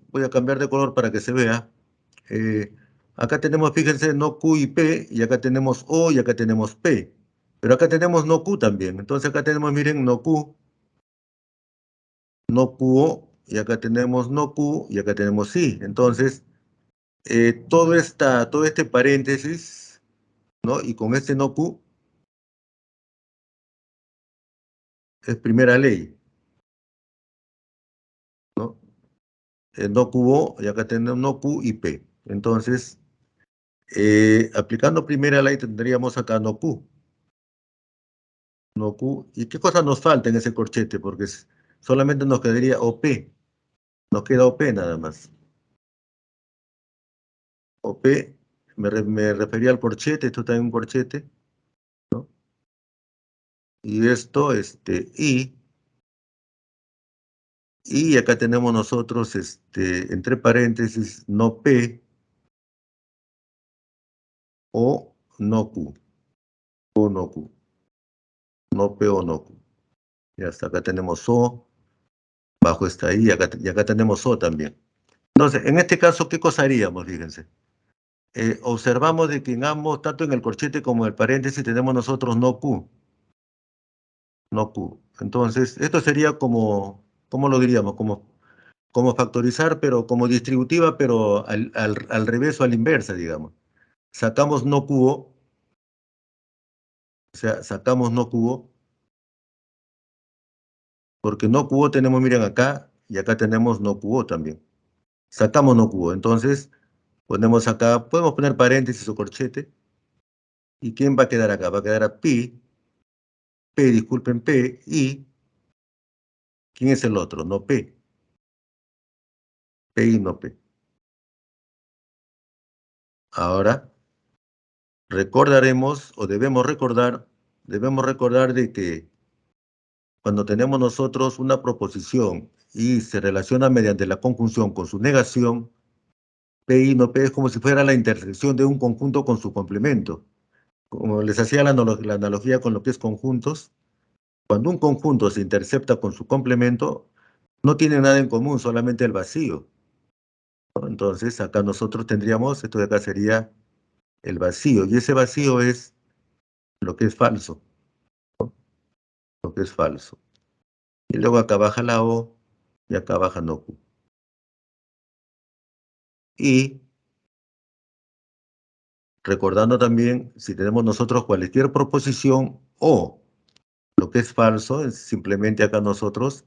voy a cambiar de color para que se vea. Eh, Acá tenemos, fíjense, no Q y P, y acá tenemos O y acá tenemos P. Pero acá tenemos no Q también. Entonces acá tenemos, miren, no Q, no QO, y acá tenemos no Q, y acá tenemos sí. Entonces, todo este paréntesis, ¿no? Y con este no Q, es primera ley, ¿no? No QO, y acá tenemos no Q y P. Entonces, Aplicando primera ley tendríamos acá no Q. No Q. ¿Y qué cosa nos falta en ese corchete? Porque solamente nos quedaría OP. Nos queda OP nada más. OP, me refería al corchete, esto está en un corchete, ¿no? Y esto, y acá tenemos nosotros, entre paréntesis, no P o no Q, o no Q, no P o no Q. Y hasta acá tenemos O, bajo esta I, y acá tenemos O también. Entonces, en este caso, ¿qué cosa haríamos? Fíjense. Observamos de que en ambos, tanto en el corchete como en el paréntesis, tenemos nosotros no Q, no Q. Entonces, esto sería como, ¿cómo lo diríamos? Como factorizar, pero como distributiva, pero al revés o a la inversa, digamos. Sacamos no Q, o sea, sacamos no Q, porque no Q tenemos, miren acá, y acá tenemos no Q también. Sacamos no Q, entonces ponemos acá, podemos poner paréntesis o corchete, ¿y quién va a quedar acá? Va a quedar a disculpen, P, y ¿quién es el otro? No P, P y no P. Ahora, recordaremos, o debemos recordar de que cuando tenemos nosotros una proposición y se relaciona mediante la conjunción con su negación, P y no P es como si fuera la intersección de un conjunto con su complemento. Como les hacía la analogía con lo que es conjuntos, cuando un conjunto se intercepta con su complemento, no tiene nada en común, solamente el vacío, ¿no? Entonces, acá nosotros tendríamos, esto de acá sería el vacío, y ese vacío es lo que es falso, ¿no? Lo que es falso. Y luego acá baja la O, y acá baja no Q. Y recordando también, si tenemos nosotros cualquier proposición o lo que es falso, simplemente acá nosotros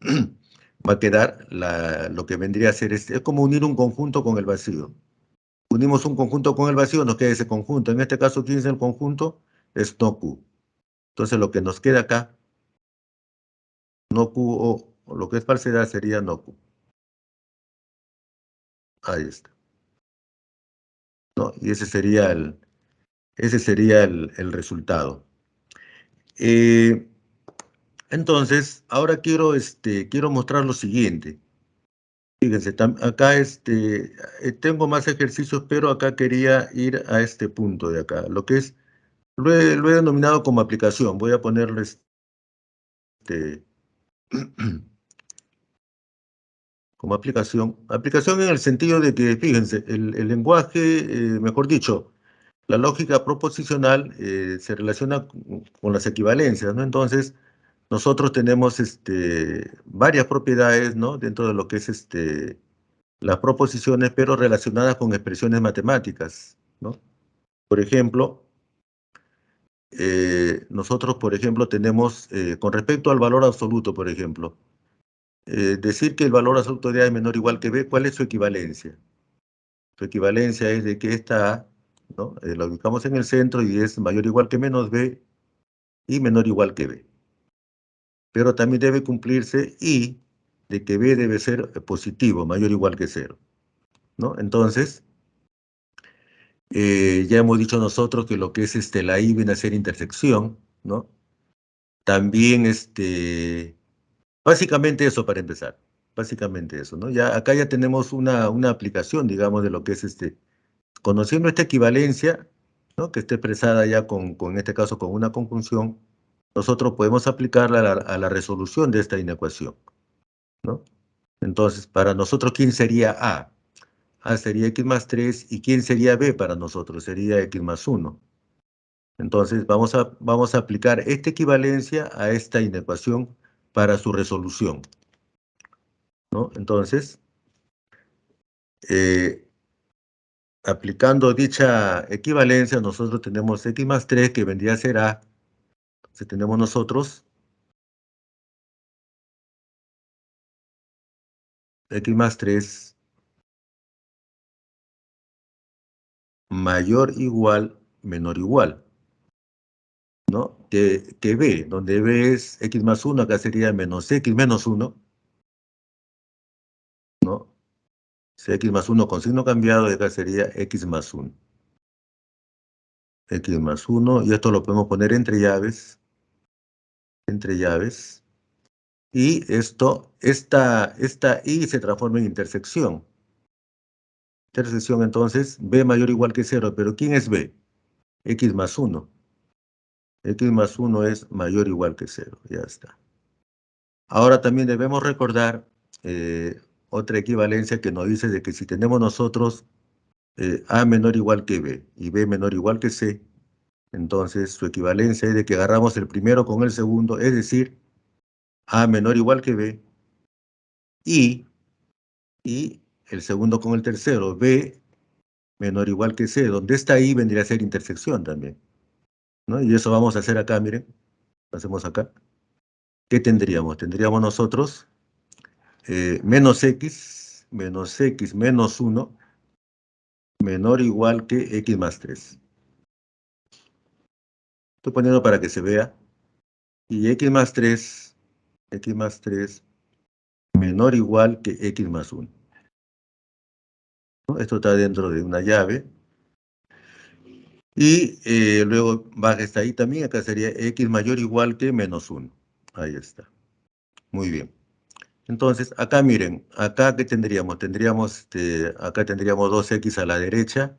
va a quedar lo que vendría a ser, es como unir un conjunto con el vacío. Unimos un conjunto con el vacío, nos queda ese conjunto. En este caso, ¿quién es el conjunto? Es no Q. Entonces, lo que nos queda acá, no Q o lo que es falsedad sería no Q. Ahí está, ¿no? Y ese sería el resultado. Eh, entonces, ahora quiero mostrar lo siguiente. Fíjense, acá tengo más ejercicios, pero acá quería ir a este punto de acá, lo que es, lo he denominado como aplicación. Voy a ponerle este, como aplicación. Aplicación en el sentido de que, fíjense, el lenguaje, mejor dicho, la lógica proposicional se relaciona con las equivalencias, ¿no? Entonces, nosotros tenemos varias propiedades, ¿no? Dentro de lo que es las proposiciones, pero relacionadas con expresiones matemáticas, ¿no? Por ejemplo, nosotros, por ejemplo, tenemos, con respecto al valor absoluto, por ejemplo, decir que el valor absoluto de A es menor o igual que B, ¿cuál es su equivalencia? Su equivalencia es de que esta A, ¿no? La ubicamos en el centro y es mayor o igual que menos B y menor o igual que B. Pero también debe cumplirse y de que B debe ser positivo, mayor o igual que cero, ¿no? Entonces, ya hemos dicho nosotros que lo que es la I viene a ser intersección, ¿no? También, básicamente eso para empezar, básicamente eso, ¿no? Acá ya tenemos una aplicación, digamos, de lo que es conociendo esta equivalencia, ¿no? Que esté expresada ya en este caso, con una conjunción, nosotros podemos aplicarla a la resolución de esta inecuación, ¿no? Entonces, para nosotros, ¿quién sería A? A sería x más 3, ¿y quién sería B para nosotros? Sería x más 1. Entonces, vamos a aplicar esta equivalencia a esta inecuación para su resolución, ¿no? Entonces, eh, aplicando dicha equivalencia, nosotros tenemos x más 3 que vendría a ser A. Entonces, tenemos nosotros x más 3 mayor, igual, menor, igual, ¿no? Que B, donde B es x más 1, acá sería menos x menos 1, ¿no? Si x más 1 con signo cambiado, acá sería x más 1. X más 1, y esto lo podemos poner entre llaves, y esta y se transforma en intersección. Intersección, entonces, b mayor o igual que 0, pero ¿quién es b? X más 1. X más 1 es mayor o igual que 0, ya está. Ahora también debemos recordar otra equivalencia que nos dice de que si tenemos nosotros a menor o igual que b y b menor o igual que c, entonces su equivalencia es de que agarramos el primero con el segundo, es decir, a menor o igual que b, y el segundo con el tercero, b menor o igual que c, donde está i vendría a ser intersección también, ¿no? Y eso vamos a hacer acá, miren, lo hacemos acá. ¿Qué tendríamos? Tendríamos nosotros menos x menos 1 menor o igual que x más 3. Estoy poniendo para que se vea. Y x más 3 menor o igual que x más 1. ¿No? Esto está dentro de una llave. Y luego baja esta ahí también, acá sería x mayor o igual que menos 1. Ahí está. Muy bien. Entonces, acá miren, acá ¿qué tendríamos? Acá tendríamos 2x a la derecha.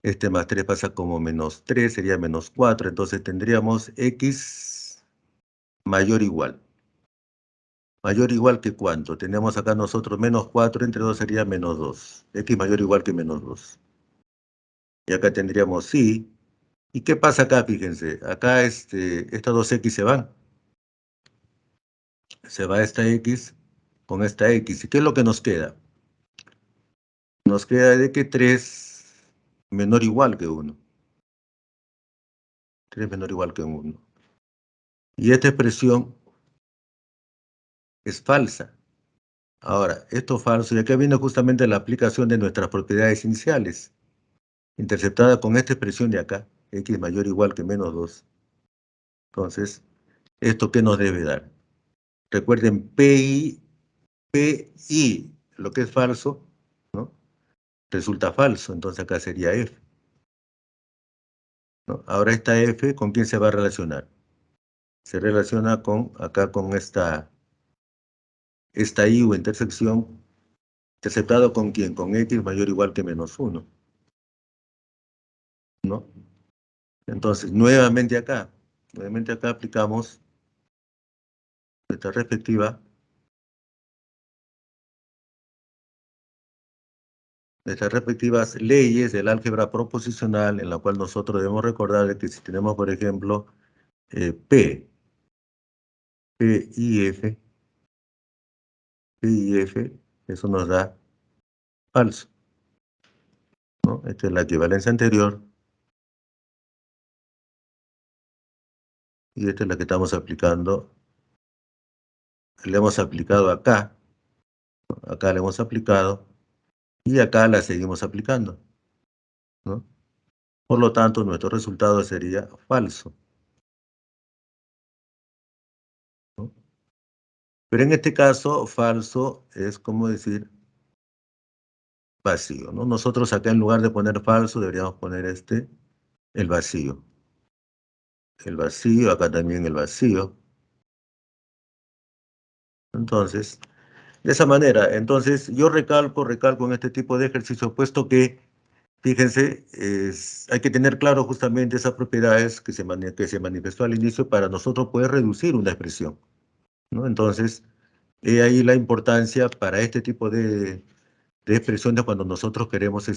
Este más 3 pasa como menos 3, sería menos 4. Entonces tendríamos x mayor o igual. Mayor o igual que ¿cuánto? Tenemos acá nosotros menos 4, entre 2 sería menos 2. X mayor o igual que menos 2. Y acá tendríamos sí. ¿Y qué pasa acá? Fíjense, acá estas dos x se van. Se va esta x con esta x. ¿Y qué es lo que nos queda? Nos queda de que 3 menor o igual que 1. 3 menor o igual que 1. Y esta expresión es falsa. Ahora, esto es falso, y acá viene justamente la aplicación de nuestras propiedades iniciales, interceptada con esta expresión de acá, x mayor o igual que menos 2. Entonces, ¿esto qué nos debe dar? Recuerden, PI, lo que es falso, ¿no? Resulta falso, entonces acá sería F, ¿no? Ahora esta F, ¿con quién se va a relacionar? Se relaciona acá con esta I o intersección, interceptado con quién? Con X mayor o igual que menos 1, ¿no? Entonces, nuevamente acá aplicamos nuestra nuestras respectivas leyes del álgebra proposicional, en la cual nosotros debemos recordar de que si tenemos, por ejemplo, P y F, eso nos da falso, ¿no? Esta es la equivalencia anterior, y esta es la que estamos aplicando. Le hemos aplicado acá, ¿no? Acá le hemos aplicado, y acá la seguimos aplicando, ¿no? Por lo tanto, nuestro resultado sería falso, ¿no? Pero en este caso, falso es como decir vacío, ¿no? Nosotros acá en lugar de poner falso, deberíamos poner el vacío. El vacío, acá también el vacío. Entonces, de esa manera, entonces yo recalco en este tipo de ejercicio, puesto que, fíjense, hay que tener claro justamente esas propiedades que se manifestó al inicio para nosotros poder reducir una expresión, ¿no? Entonces, he ahí la importancia para este tipo de expresiones cuando nosotros queremos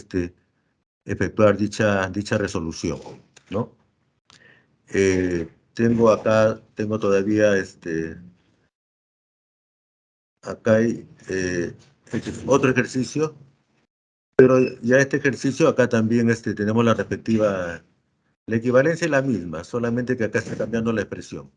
efectuar dicha resolución, ¿no? Tengo todavía, acá hay otro ejercicio, pero ya este ejercicio acá también tenemos la equivalencia es la misma, solamente que acá está cambiando la expresión.